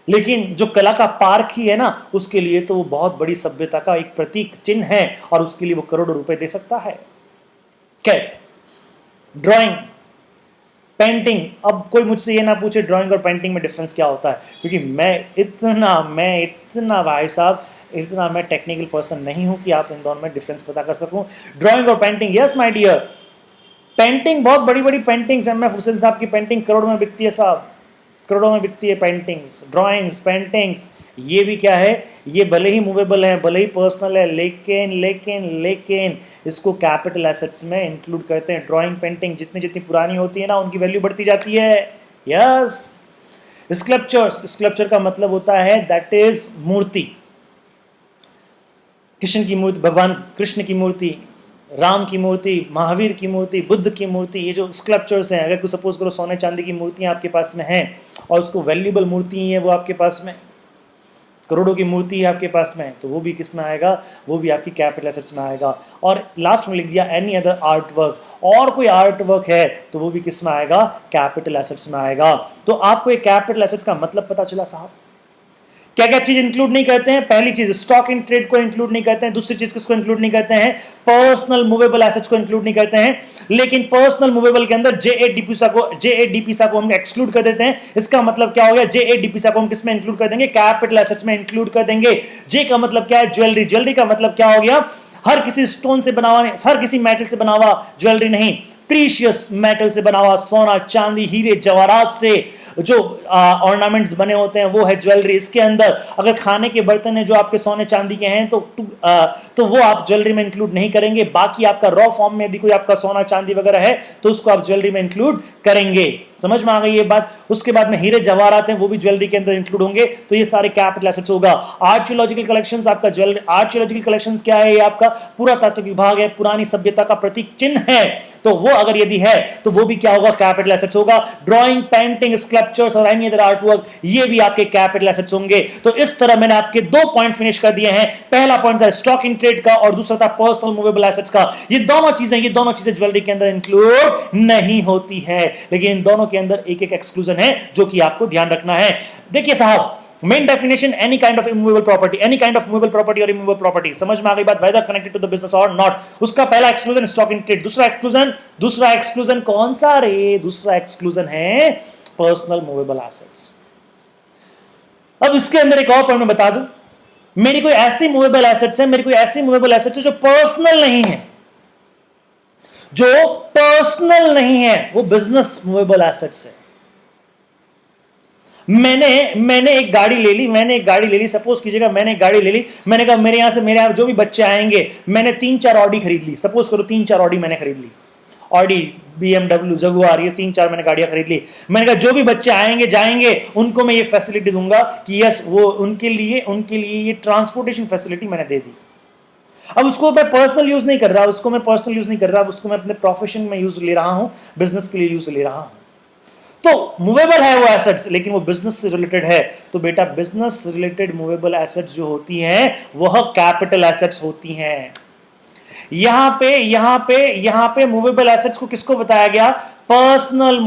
लेकिन जो कला का पार्क ही है ना, उसके लिए तो वो बहुत बड़ी सभ्यता का एक प्रतीक चिन्ह है, और उसके लिए वो करोड़ों रुपए दे सकता है। क्या ड्राइंग, पेंटिंग, अब कोई मुझसे ये ना पूछे ड्राइंग और पेंटिंग में डिफरेंस क्या होता है, क्योंकि मैं इतना भाई साहब, इतना मैं टेक्निकल पर्सन नहीं हूं कि आप इन दोनों में डिफरेंस पता कर सकूं। ड्राइंग और painting, yes my dear, painting बहुत बड़ी बड़ी पेंटिंग्स, एम एफ हुसैन साहब की पेंटिंग करोड़ों में बिकती है साहब, करोड़ों में बिकती है पेंटिंग्स, ड्राइंग्स, पेंटिंग्स। ये भी क्या है, ये भले ही मूवेबल है, भले ही पर्सनल है, लेकिन लेकिन लेकिन इसको कैपिटल एसेट्स में इंक्लूड करते हैं। ड्राइंग, पेंटिंग जितनी जितनी पुरानी होती है ना, उनकी वैल्यू बढ़ती जाती है। यस, स्कल्पचर्स, स्कल्पचर का मतलब होता है दैट इज मूर्ति, कृष्ण की मूर्ति, भगवान कृष्ण की मूर्ति, राम की मूर्ति, महावीर की मूर्ति, बुद्ध की मूर्ति, ये जो स्कल्पचर्स हैं, अगर कोई सपोज करो सोने चांदी की मूर्तियां आपके पास में हैं और उसको वैल्यूएबल मूर्ति है, वो आपके पास में करोड़ों की मूर्ति है आपके पास में, तो वो भी किस में आएगा, वो भी आपकी कैपिटल एसेट्स में आएगा। और लास्ट में लिख दिया एनी अदर आर्ट वर्क, और कोई आर्ट वर्क है तो वो भी किस में आएगा, कैपिटल एसेट्स में आएगा। तो आपको एक कैपिटल एसेट्स का मतलब पता चला साहब। क्या क्या चीज इंक्लूड नहीं करते हैं, पहली चीज स्टॉक इन ट्रेड को इंक्लूड नहीं करते हैं, दूसरी चीज किसको इंक्लूड नहीं करते हैं, पर्सनल मूवेबल एसेट्स को इंक्लूड नहीं करते हैं। लेकिन पर्सनल मूवेबल के अंदर जेएडीपीसा को हम एक्सक्लूड कर देते हैं। इसका मतलब क्या हो गया, जेएडीपीसा को हम किसमें इंक्लूड कर देंगे, कैपिटल एसेट्स में इंक्लूड कर देंगे। जे का मतलब क्या है, ज्वेलरी, ज्वेलरी का मतलब क्या हो गया, हर किसी स्टोन से बना हुआ, हर किसी मेटल से बना हुआ ज्वेलरी नहीं, प्रीशियस मेटल से बना हुआ, सोना, चांदी, हीरे, जवाहरात से जो ऑर्नामेंट्स बने होते हैं वो है ज्वेलरी। इसके अंदर अगर खाने के बर्तन है जो आपके सोने चांदी के हैं तो वो आप ज्वेलरी में इंक्लूड नहीं करेंगे। बाकी आपका रॉ फॉर्म में भी कोई आपका सोना चांदी वगैरह है तो उसको आप ज्वेलरी में इंक्लूड करेंगे। समझ में आ गई ये बात। उसके बाद में हीरे जवाहरात हैं वो भी ज्वेलरी के अंदर इंक्लूड होंगे, तो ये सारे कैपिटल एसेट्स होगा। आर्कियोलॉजिकल कलेक्शंस, आपका ज्वेलरी, आर्कियोलॉजिकल कलेक्शंस क्या है, ये आपका पूरा तात्विक विभाग है, पुरानी सभ्यता का प्रतीक चिन्ह है, तो वो अगर यदि है तो वो भी क्या होगा, कैपिटल एसेट्स होगा। ड्राइंग, पेंटिंग, स्कल्पचर्स और एनी अदर आर्ट वर्क, ये भी आपके कैपिटल एसेट्स होंगे। तो इस तरह मैंने आपके 2 पॉइंट फिनिश कर दिए हैं। पहला पॉइंट था स्टॉक इन ट्रेड का और दूसरा था पर्सनल मूवेबल एसेट्स का। ये दोनों चीजें ज्वेलरी के अंदर इंक्लूड नहीं होती है, लेकिन इन दोनों के अंदर एक एक एक्सक्लूजन है जो कि आपको ध्यान रखना है। देखिए साहब, main definition, any kind of immovable property, any kind of movable property और इमूवेबल प्रॉपर्टी, समझ में आ गई बात, whether connected to the business और नॉट। उसका पहला एक्सक्लूजन स्टॉक इन ट्रेड, दूसरा एक्सक्लूजन कौन सा रे, दूसरा एक्सक्लूजन है पर्सनल मूवेबल एसेट्स। अब इसके अंदर एक और पॉइंट मैं बता दूं, मेरी कोई ऐसी मूवेबल एसेट्स है, मेरी कोई ऐसी मूवेबल एसेट्स है जो पर्सनल नहीं है, जो पर्सनल नहीं है, वो बिजनेस मूवेबल एसेट्स है। मैंने एक गाड़ी ले ली, सपोज कीजिएगा मैंने एक गाड़ी ले ली, मैंने कहा मेरे यहां से मेरे यहाँ जो भी बच्चे आएंगे, मैंने 3-4 ऑडी खरीद ली, सपोज करो 3-4 ऑडी मैंने खरीद ली, ऑडी, BMW, जगुआर, ये 3-4 मैंने गाड़ियां खरीद ली। मैंने कहा जो भी बच्चे आएंगे जाएंगे उनको मैं ये फैसिलिटी दूंगा कि यस, वो उनके लिए ये ट्रांसपोर्टेशन फैसिलिटी मैंने दे दी। अब उसको मैं पर्सनल यूज नहीं कर रहा, उसको मैं अपने प्रोफेशन में यूज ले रहा हूं, बिजनेस के लिए यूज ले रहा हूं। तो मूवेबल है वो एसेट्स, लेकिन वो बिजनेस से रिलेटेड है, तो बेटा बिजनेस रिलेटेड मूवेबल एसेट्स जो होती हैं वह कैपिटल एसेट्स होती हैं। यहां पे मूवेबल एसेट्स को किसको बताया गया, पर्सनल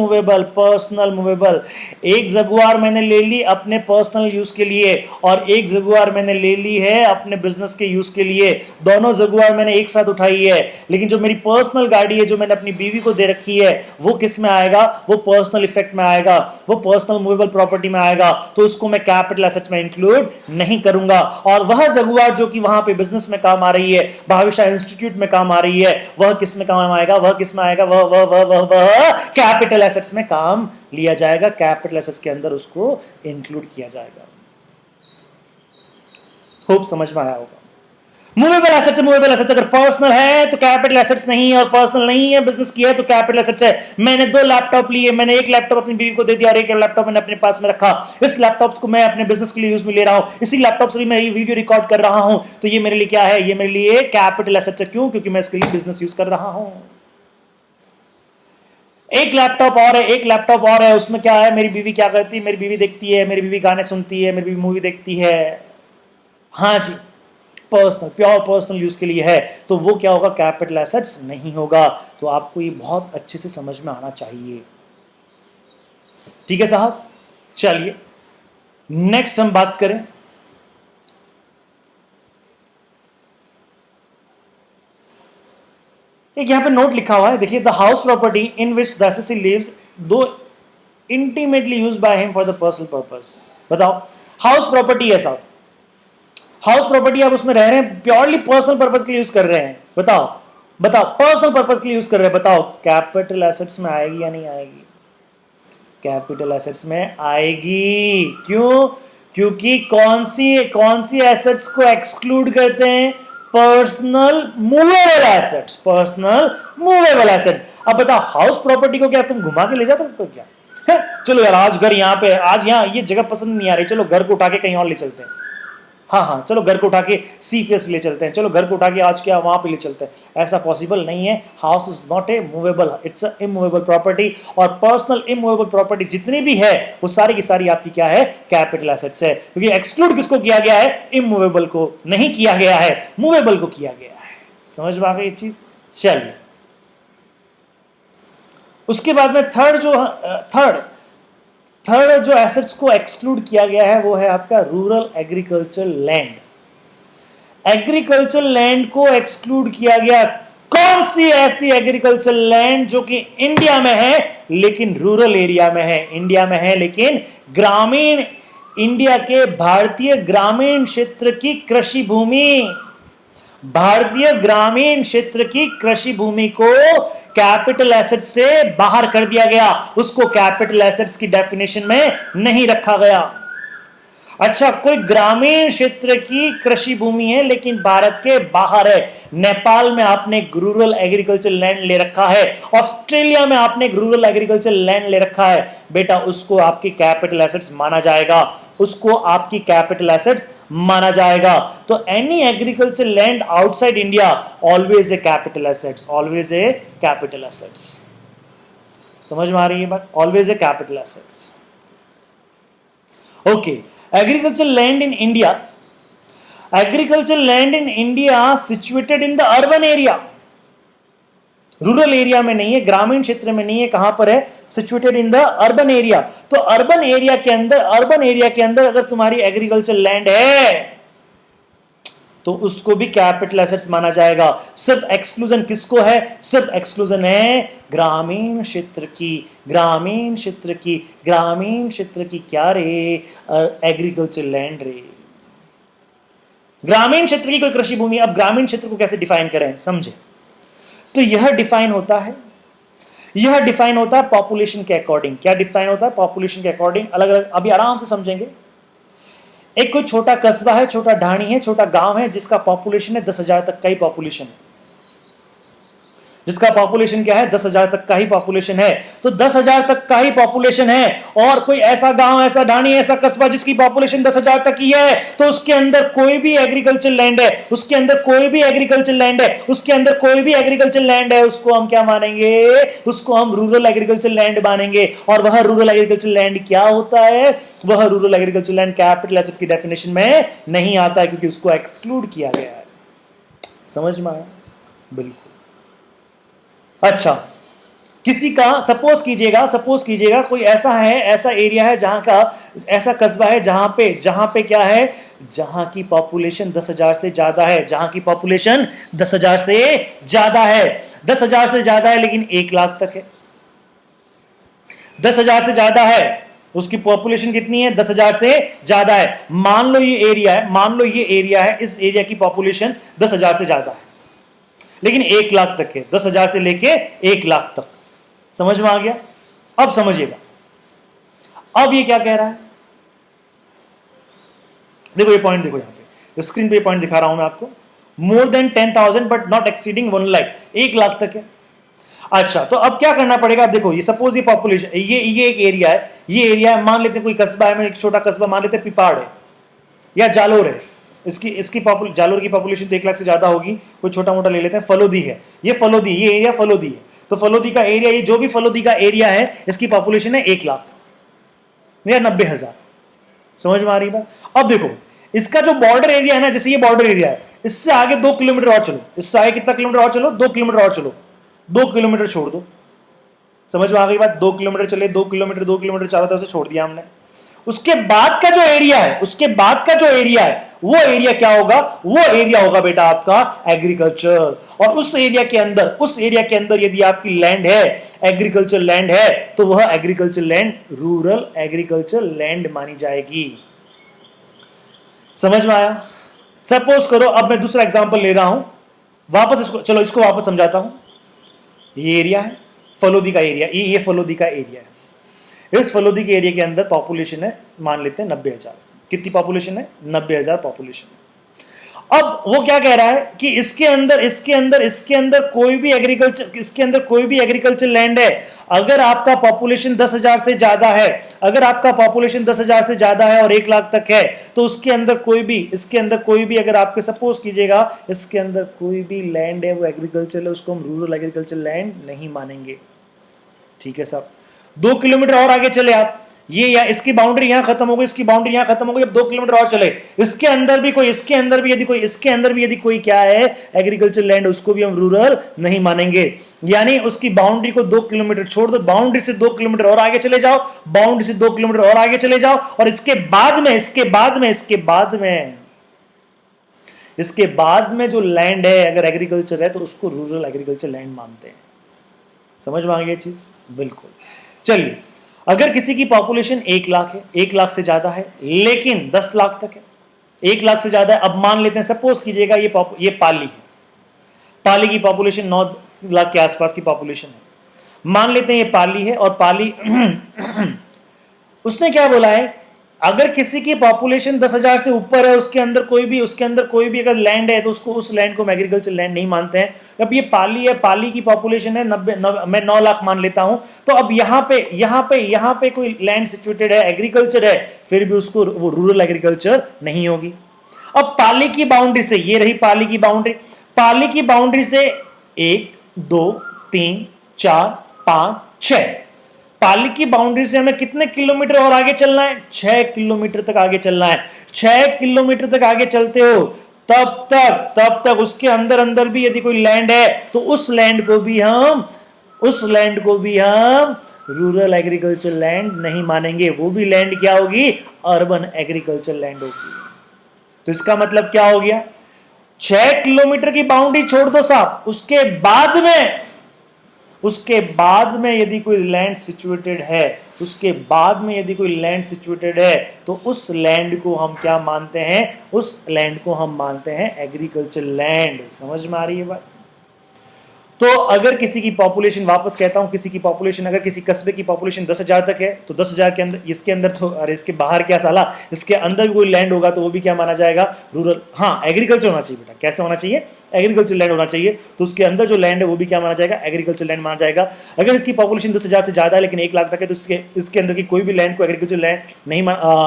मूवेबल। एक जगुआर मैंने ले ली अपने पर्सनल यूज के लिए और एक जगुआर मैंने ले ली है अपने बिजनेस के यूज के लिए। दोनों जगुआर मैंने एक साथ उठाई है, लेकिन जो मेरी पर्सनल गाड़ी है जो मैंने अपनी बीवी को दे रखी है वो किस में आएगा, वो पर्सनल इफेक्ट में आएगा, वो पर्सनल मूवेबल प्रॉपर्टी में आएगा, तो उसको मैं कैपिटल एसेट्स में इंक्लूड नहीं करूंगा। और वह जगुआर जो कि वहां पे बिजनेस में काम आ रही है, भाविशा इंस्टीट्यूट में काम आ रही है, वह किस में काम आएगा, वह कैपिटल एसेट्स में काम लिया जाएगा, कैपिटल एसेट्स के अंदर उसको इंक्लूड किया जाएगा। होप समझ में आया होगा। मूवेबल एसेट्स है, मूवेबल एसेट्स अगर पर्सनल है तो कैपिटल एसेट्स नहीं है, और पर्सनल नहीं है बिजनेस की है तो कैपिटल एसेट्स है। मैंने 2 लैपटॉप लिए, मैंने एक लैपटॉप अपनी बीवी को दे दिया और एक लैपटॉप मैंने अपने पास में रखा। इस लैपटॉप को मैं अपने बिजनेस के लिए यूज में ले रहा हूं, इसी लैपटॉप से भी मैं ये वीडियो रिकॉर्ड कर रहा हूं, तो ये मेरे लिए क्या है, ये मेरे लिए कैपिटल एसेट्स है। क्यों? क्योंकि मैं इसके लिए बिजनेस यूज कर रहा हूं। एक लैपटॉप और है, एक लैपटॉप और है, उसमें क्या है, मेरी बीवी क्या करती है, मेरी बीवी देखती है, मेरी बीवी गाने सुनती है, मेरी बीवी मूवी देखती है। हाँ जी, पर्सनल, प्योर पर्सनल यूज के लिए है, तो वो क्या होगा, कैपिटल एसेट्स नहीं होगा। तो आपको ये बहुत अच्छे से समझ में आना चाहिए। ठीक है साहब, चलिए नेक्स्ट हम बात करें। एक यहां पे नोट लिखा हुआ है, देखिए, the house property in which the assessee lives though intimately use by him for the personal purpose. बताओ, हाउस प्रॉपर्टी है साहब, हाउस प्रॉपर्टी आप उसमें रह रहे हैं, प्योरली पर्सनल पर्पस के लिए यूज कर रहे हैं। बताओ बताओ, पर्सनल पर्पस के लिए यूज कर रहे हैं, बताओ कैपिटल एसेट्स में आएगी या नहीं आएगी? कैपिटल एसेट्स में आएगी। क्यों? क्योंकि कौन सी एसेट्स को एक्सक्लूड करते हैं? Personal movable assets, personal movable assets. अब बताओ, हाउस प्रॉपर्टी को क्या तुम घुमा के ले जा सकते हो क्या? चलो यार, आज घर यहाँ पे, आज यहाँ ये जगह पसंद नहीं आ रही, चलो घर को उठा के कहीं और ले चलते हैं। हाँ हाँ, चलो घर को उठा के सी फेस ले चलते हैं, चलो घर को उठा के आज क्या वहां पे ले चलते हैं। ऐसा पॉसिबल नहीं है। House is not a movable, it's a immovable property. और पर्सनल इमूवेबल प्रॉपर्टी जितनी भी है वो सारी की सारी आपकी क्या है, कैपिटल एसेट्स है। क्योंकि एक्सक्लूड किसको किया गया है? इमूवेबल को नहीं किया गया है, मूवेबल को किया गया है। समझ में आ गई ये चीज? चलिए, उसके बाद में थर्ड जो एसेट्स को एक्सक्लूड किया गया है वो है आपका rural agriculture land. Agriculture land को एक्सक्लूड किया गया। कौन सी ऐसी एग्रीकल्चर लैंड जो कि इंडिया में है लेकिन रूरल एरिया में है? इंडिया में है लेकिन ग्रामीण, इंडिया के भारतीय ग्रामीण क्षेत्र की कृषि भूमि, भारतीय ग्रामीण क्षेत्र की कृषि भूमि को कैपिटल एसेट्स से बाहर कर दिया गया, उसको कैपिटल एसेट्स की डेफिनेशन में नहीं रखा गया। अच्छा, कोई ग्रामीण क्षेत्र की कृषि भूमि है लेकिन भारत के बाहर है। नेपाल में आपने एक रूरल एग्रीकल्चर लैंड ले रखा है, ऑस्ट्रेलिया में आपने एक रूरल एग्रीकल्चर लैंड ले रखा है, बेटा उसको आपकी कैपिटल एसेट्स माना जाएगा, उसको आपकी कैपिटल एसेट्स माना जाएगा। तो any agriculture land outside India always a capital assets, always a capital assets. समझ में आ रही है बात? Always a capital assets. Okay, agricultural land in India, agricultural land in India situated in the urban area, rural area में नहीं है, ग्रामीण क्षेत्र में नहीं है, कहां पर है? Situated in the urban area. तो अर्बन एरिया के अंदर अगर तुम्हारी एग्रीकल्चर लैंड है तो उसको भी कैपिटल एसेट्स माना जाएगा। सिर्फ एक्सक्लूजन किसको है? सिर्फ एक्सक्लूजन है ग्रामीण क्षेत्र की, ग्रामीण क्षेत्र की, ग्रामीण क्षेत्र की क्या रे? एग्रीकल्चर लैंड रे, ग्रामीण क्षेत्र की कोई कृषि भूमि। अब ग्रामीण क्षेत्र को कैसे डिफाइन करें, समझे? तो यह डिफाइन होता है, यह डिफाइन होता है पॉपुलेशन के अकॉर्डिंग। क्या डिफाइन होता है? पॉपुलेशन के अकॉर्डिंग। अलग अलग, अभी आराम से समझेंगे। एक कोई छोटा कस्बा है, छोटा ढाणी है, छोटा गांव है जिसका पॉपुलेशन है 10,000 तक का ही पॉपुलेशन है, जिसका पॉपुलेशन क्या है? 10,000 तक का ही पॉपुलेशन है। तो 10,000 तक का ही पॉपुलेशन है, और कोई ऐसा गांव, ऐसा ढाणी, ऐसा कस्बा जिसकी पॉपुलेशन 10,000 तक ही है, तो उसके अंदर कोई भी एग्रीकल्चर लैंड है, उसके अंदर कोई भी एग्रीकल्चर लैंड है, उसके अंदर कोई भी एग्रीकल्चर लैंड है, उसको हम क्या मानेंगे? उसको हम रूरल एग्रीकल्चर लैंड मानेंगे। और वह रूरल एग्रीकल्चर लैंड क्या होता है? वह rural agriculture land capital assets की डेफिनेशन में नहीं आता है, क्योंकि उसको एक्सक्लूड किया गया है। समझ में आया? बिल्कुल। अच्छा, किसी का सपोज कीजिएगा कोई ऐसा है, ऐसा एरिया है जहां का, ऐसा कस्बा है जहां पे क्या है? जहां की पॉपुलेशन 10,000 से ज्यादा है, जहां की पॉपुलेशन 10,000 से ज्यादा है, 10,000 से ज्यादा है लेकिन 1 लाख तक है। 10,000 से ज्यादा है, उसकी पॉपुलेशन कितनी है? 10,000 से ज्यादा है। मान लो ये एरिया है, इस एरिया की पॉपुलेशन 10,000 से ज्यादा है लेकिन 1 लाख तक है, 10,000 से लेके 1 लाख तक। समझ में आ गया? अब समझिएगा, अब ये क्या कह रहा है? देखो ये पॉइंट, देखो यहां पे स्क्रीन पे ये पॉइंट दिखा रहा हूं मैं आपको। More than 10,000 but not exceeding 1 lakh, 1 lakh तक है। अच्छा, तो अब क्या करना पड़ेगा? अब देखो, ये सपोज ये पॉपुलेशन, ये एक एरिया है, ये एरिया है, मान लेते हैं कोई कस्बा है, एक छोटा कस्बा मान लेते हैं पिपाड़ है या जालोर है, इसकी जालोर की पॉपुलेशन तो 1 लाख से ज्यादा होगी, कोई छोटा मोटा ले लेते हैं, फलोदी है, ये फलोदी, ये एरिया फलोदी है, तो फलोदी का एरिया, ये जो भी फलोदी का एरिया है, इसकी पॉपुलेशन है 1 लाख या 90,000। समझ में आ रही बात? अब देखो, इसका जो बॉर्डर एरिया है ना, जैसे ये बॉर्डर एरिया है, इससे आगे 2 किलोमीटर और चलो, इससे आगे कितना किलोमीटर और चलो? 2 किलोमीटर और चलो, 2 किलोमीटर छोड़ दो। समझ में आ गई बात? 2 किलोमीटर चले, 2 किलोमीटर, 2 किलोमीटर चारों तरफ से छोड़ दिया हमने। उसके बाद का जो एरिया है, उसके बाद का जो एरिया है, वो एरिया क्या होगा? वो एरिया होगा बेटा आपका एग्रीकल्चर। और उस एरिया के अंदर, उस एरिया के अंदर यदि आपकी लैंड है, एग्रीकल्चर लैंड है, तो वह agriculture land rural agriculture land मानी जाएगी। समझ में आया? सपोज करो, अब मैं दूसरा एग्जांपल ले रहा हूं, वापस इसको, चलो इसको वापस समझाता हूं। ये एरिया है फलोदी का एरिया, ये फलोदी का एरिया है। इस फलोदी के एरिया के अंदर पॉपुलेशन है, मान लेते हैं 90,000। कितनी पॉपुलेशन है? 90,000 पॉपुलेशन है। अब वो क्या कह रहा है कि इसके अंदर कोई भी एग्रीकल्चर, इसके अंदर कोई भी एग्रीकल्चर लैंड है, अगर आपका पॉपुलेशन 10,000 से ज्यादा है, अगर आपका पॉपुलेशन 10,000 से ज्यादा है और 1 लाख तक है, तो उसके अंदर कोई भी, इसके अंदर कोई भी, अगर आपके सपोज कीजिएगा, इसके अंदर कोई भी लैंड है वो एग्रीकल्चर है, उसको हम रूरल एग्रीकल्चर लैंड नहीं मानेंगे। ठीक है साहब? 2 किलोमीटर और आगे चले आप, ये या इसकी बाउंड्री यहां खत्म हो गई, इसकी बाउंड्री यहां खत्म हो गई, अब 2 किलोमीटर और चले, इसके अंदर भी कोई, इसके अंदर भी यदि कोई क्या है एग्रीकल्चर लैंड, उसको भी हम रूरल नहीं मानेंगे। यानी उसकी बाउंड्री को 2 किलोमीटर छोड़ दो, बाउंड्री से 2 किलोमीटर और आगे चले जाओ, बाउंड्री से 2 किलोमीटर और आगे चले जाओ, और इसके बाद में जो लैंड है, अगर एग्रीकल्चर है, तो उसको रूरल एग्रीकल्चर लैंड मानते हैं। समझ में आ गई चीज? बिल्कुल। चलिए, अगर किसी की पॉपुलेशन 1 लाख है, 1 लाख से ज्यादा है, लेकिन 10 लाख तक है, 1 लाख से ज्यादा है, अब मान लेते हैं, सपोज कीजिएगा ये पाली है, पाली की पॉपुलेशन 9 लाख के आसपास की पॉपुलेशन है, मान लेते हैं ये पाली है, और पाली उसने क्या बोला है, अगर किसी की पॉपुलेशन 10,000 से ऊपर है, उसके अंदर कोई भी अगर लैंड है, तो उसको, उस लैंड को हम एग्रीकल्चर लैंड नहीं मानते हैं। अब ये पाली है, पाली की पॉपुलेशन है 90, मैं 9 लाख मान लेता हूं, तो अब यहाँ पे कोई लैंड सिचुएटेड है, एग्रीकल्चर है, फिर भी उसको वो रूरल एग्रीकल्चर नहीं होगी। अब पाली की बाउंड्री से, ये रही पाली की बाउंड्री, पाली की बाउंड्री से 1 2 3 4 5 6, पाली की बाउंड्री से हमें कितने किलोमीटर और आगे चलना है? 6 किलोमीटर तक आगे चलना है। 6 किलोमीटर तक आगे चलते हो, तब तक उसके अंदर भी यदि कोई लैंड है, तो उस लैंड को भी हम रूरल एग्रीकल्चर लैंड नहीं मानेंगे। वो भी लैंड क्या होगी? अर्बन एग्रीकल्चर लैंड होगी। तो इसका मतलब क्या हो गया? 6 किलोमीटर की बाउंड्री छोड़ दो साहब, उसके बाद में यदि कोई लैंड सिचुएटेड है, तो उस लैंड को हम क्या मानते हैं? उस लैंड को हम मानते हैं एग्रीकल्चर लैंड। समझ में आ रही है बात? तो अगर किसी की पॉपुलेशन, वापस कहता हूं, किसी की पॉपुलेशन, अगर किसी कस्बे की पॉपुलेशन 10,000 तक है, तो 10,000 के अंदर, इसके अंदर तो, अरे इसके बाहर क्या साला, इसके अंदर भी कोई लैंड होगा, तो वो भी क्या माना जाएगा? रूरल। हाँ, एग्रीकल्चर होना चाहिए बेटा। कैसे होना चाहिए? एग्रीकल्चर लैंड होना चाहिए। तो उसके अंदर जो लैंड है वो भी क्या माना जाएगा? एग्रीकल्चर लैंड माना जाएगा। अगर इसकी पॉपुलेशन 10,000 से ज्यादा है, लेकिन 1 लाख तक है, तो इसके अंदर की कोई भी लैंड को एग्रीकल्चर लैंड नहीं,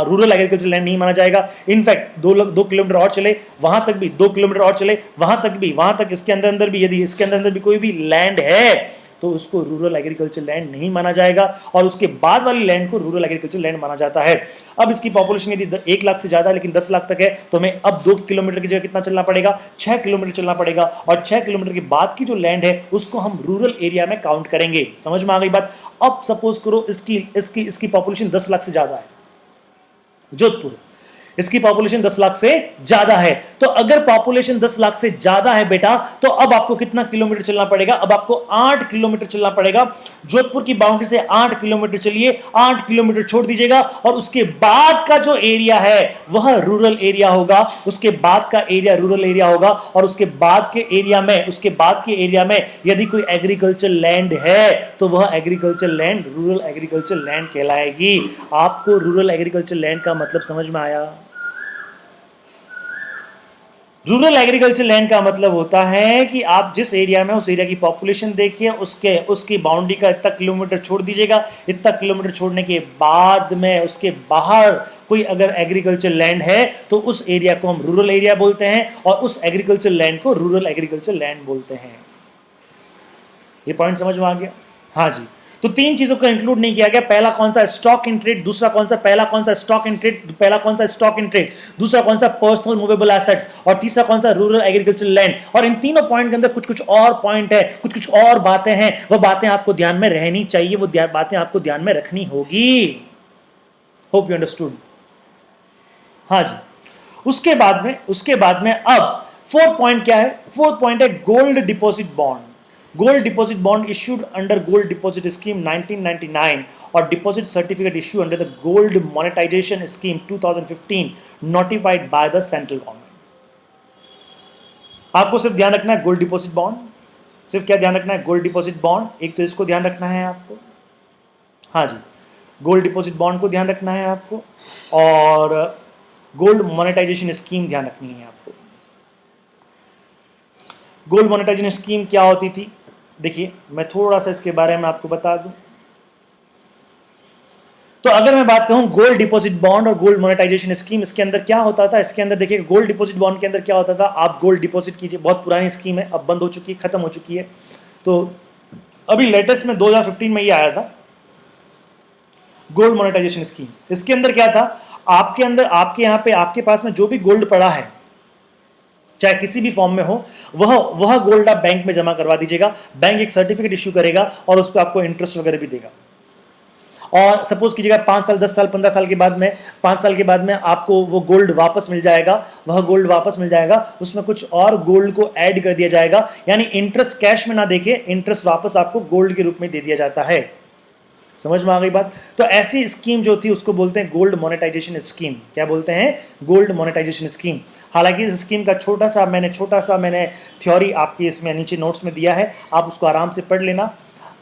रूरल एग्रीकल्चर लैंड नहीं माना जाएगा। इनफैक्ट 2 किलोमीटर और चले, वहां तक भी 2 किलोमीटर और चले, वहां तक इसके अंदर भी, यदि इसके अंदर भी कोई भी लैंड है, तो उसको रूरल एग्रीकल्चर लैंड नहीं माना जाएगा, और उसके बाद वाली लैंड को रूरल एग्रीकल्चर लैंड माना जाता है। अब इसकी पॉपुलेशन यदि 1 लाख से ज्यादा है, लेकिन 10 लाख तक है, तो हमें अब 2 किलोमीटर की जगह कितना चलना पड़ेगा? 6 किलोमीटर चलना पड़ेगा, और 6 किलोमीटर के बाद की जो लैंड है, उसको हम रूरल एरिया में काउंट करेंगे। समझ में आ गई बात? अब सपोज करो इसकी पॉपुलेशन 10 लाख से ज्यादा है, जोधपुर, इसकी पॉपुलेशन 10 लाख से ज्यादा है। तो अगर पॉपुलेशन 10 लाख से ज्यादा है बेटा, तो अब आपको कितना किलोमीटर चलना पड़ेगा? अब आपको 8 किलोमीटर चलना पड़ेगा। जोधपुर की बाउंड्री से 8 किलोमीटर चलिए, 8 किलोमीटर छोड़ दीजिएगा, और उसके बाद का जो एरिया है वह रूरल एरिया होगा। उसके बाद का एरिया रूरल एरिया होगा, और उसके बाद के एरिया में यदि कोई एग्रीकल्चर लैंड है, तो वह agriculture land rural agriculture land कहलाएगी। आपको रूरल एग्रीकल्चर लैंड का मतलब समझ में आया? रूरल एग्रीकल्चर लैंड का मतलब होता है कि आप जिस एरिया में, उस एरिया की पॉपुलेशन देखिए, उसकी बाउंड्री का इतना किलोमीटर छोड़ दीजिएगा, इतना किलोमीटर छोड़ने के बाद में उसके बाहर कोई अगर एग्रीकल्चर लैंड है तो उस एरिया को हम रूरल एरिया बोलते हैं और उस एग्रीकल्चर लैंड को रूरल एग्रीकल्चर लैंड बोलते हैं। ये पॉइंट समझ में आ गया? हाँ जी। तो तीन चीजों को इंक्लूड नहीं किया गया। पहला कौन सा? Stock in trade. दूसरा कौन सा? पहला कौन सा? Stock in trade. पहला कौन सा? Stock in trade. दूसरा कौन सा? Personal movable assets. और तीसरा कौन सा? Rural agriculture land. और इन तीनों पॉइंट के अंदर कुछ कुछ और पॉइंट है, कुछ कुछ और बातें हैं। वो बातें आपको ध्यान में रहनी चाहिए, वो बातें आपको ध्यान में रखनी होगी। Hope you understood. हाँ जी। उसके बाद में अब फोर्थ पॉइंट क्या है? फोर्थ पॉइंट है gold deposit bond. Gold deposit bond issued under gold deposit scheme 1999 और deposit certificate issue under the gold monetisation scheme 2015 notified by the central government. आपको सिर्फ ध्यान रखना है गोल्ड डिपॉजिट बॉन्ड। सिर्फ क्या ध्यान रखना है? Gold deposit bond. एक तो इसको ध्यान रखना है आपको। हाँ जी, गोल्ड डिपॉजिट बॉन्ड को ध्यान रखना है आपको और गोल्ड मोनेटाइजेशन स्कीम ध्यान रखनी है आपको। गोल्ड मोनेटाइजेशन स्कीम क्या होती थी? देखिए, मैं थोड़ा सा इसके बारे में आपको बता दूं। तो अगर मैं बात करूं गोल्ड डिपॉजिट बॉन्ड और गोल्ड मोनेटाइजेशन स्कीम, इसके अंदर क्या होता था? इसके अंदर देखिए, गोल्ड डिपॉजिट बॉन्ड के अंदर क्या होता था? आप गोल्ड डिपॉजिट कीजिए। बहुत पुरानी स्कीम है, अब बंद हो चुकी है, खत्म हो चुकी है। तो अभी लेटेस्ट में 2015 में ये आया था गोल्ड मोनेटाइजेशन स्कीम। इसके अंदर क्या था? आपके अंदर, आपके यहां पे, आपके पास में जो भी गोल्ड पड़ा है, चाहे किसी भी फॉर्म में हो, वह गोल्ड आप बैंक में जमा करवा दीजिएगा। बैंक एक सर्टिफिकेट इश्यू करेगा और उस पर आपको इंटरेस्ट वगैरह भी देगा। और सपोज कीजिएगा 5 साल, 10 साल, 15 साल के बाद में, 5 साल के बाद में आपको वो गोल्ड वापस मिल जाएगा। वह गोल्ड वापस मिल जाएगा, उसमें कुछ और गोल्ड को ऐड कर दिया जाएगा। यानी इंटरेस्ट कैश में ना देके इंटरेस्ट वापस आपको गोल्ड के रूप में दे दिया जाता है। समझ में आ गई बात? तो ऐसी स्कीम जो थी उसको बोलते हैं गोल्ड मोनेटाइजेशन स्कीम। क्या बोलते हैं? Gold monetisation scheme. हालांकि इस स्कीम का छोटा सा मैंने थ्योरी आपकी इसमें नीचे नोट्स में दिया है, आप उसको आराम से पढ़ लेना।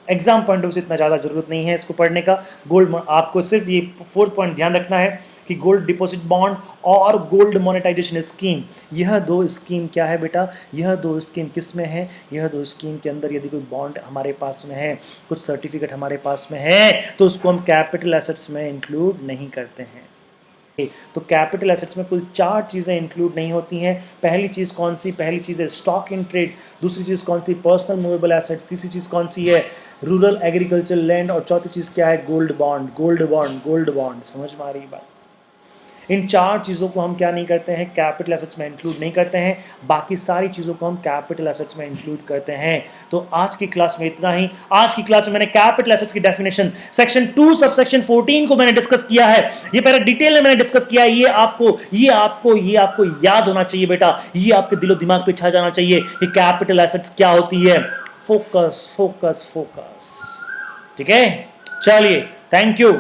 एग्जाम पॉइंट ऑफ से इतना ज़्यादा जरूरत नहीं है इसको पढ़ने का। गोल्ड, आपको सिर्फ ये फोर्थ पॉइंट ध्यान रखना है कि गोल्ड डिपॉजिट बॉन्ड और गोल्ड मोनेटाइजेशन स्कीम, यह दो स्कीम क्या है बेटा? यह दो स्कीम किस में है? यह दो स्कीम के अंदर यदि कोई बॉन्ड हमारे पास में है, कुछ सर्टिफिकेट हमारे पास में है, तो उसको हम कैपिटल एसेट्स में इंक्लूड नहीं करते हैं। तो कैपिटल एसेट्स में कुल 4 चीज़ें इंक्लूड नहीं होती हैं। पहली चीज़ कौन सी? पहली चीज़ है स्टॉक इन ट्रेड। दूसरी चीज़ कौन सी? Personal movable assets. तीसरी चीज़ कौन सी है? Rural agriculture land. और चौथी चीज़ क्या है? Gold bond. Gold bond, gold bond. समझ में आ रही बात? इन 4 चीज़ों को हम क्या नहीं करते हैं? कैपिटल एसेट्स में इंक्लूड नहीं करते हैं। बाकी सारी चीज़ों को हम कैपिटल एसेट्स में इंक्लूड करते हैं। तो आज की क्लास में इतना ही। आज की क्लास में मैंने कैपिटल एसेट्स की डेफिनेशन सेक्शन 2 सबसेक्शन 14 को मैंने डिस्कस किया है। ये पहले डिटेल में मैंने डिस्कस किया है। ये आपको याद होना चाहिए बेटा। ये आपके दिलो दिमाग पे छा जाना चाहिए कि कैपिटल एसेट्स क्या होती है। Focus focus focus. ठीक है, चलिए, थैंक यू।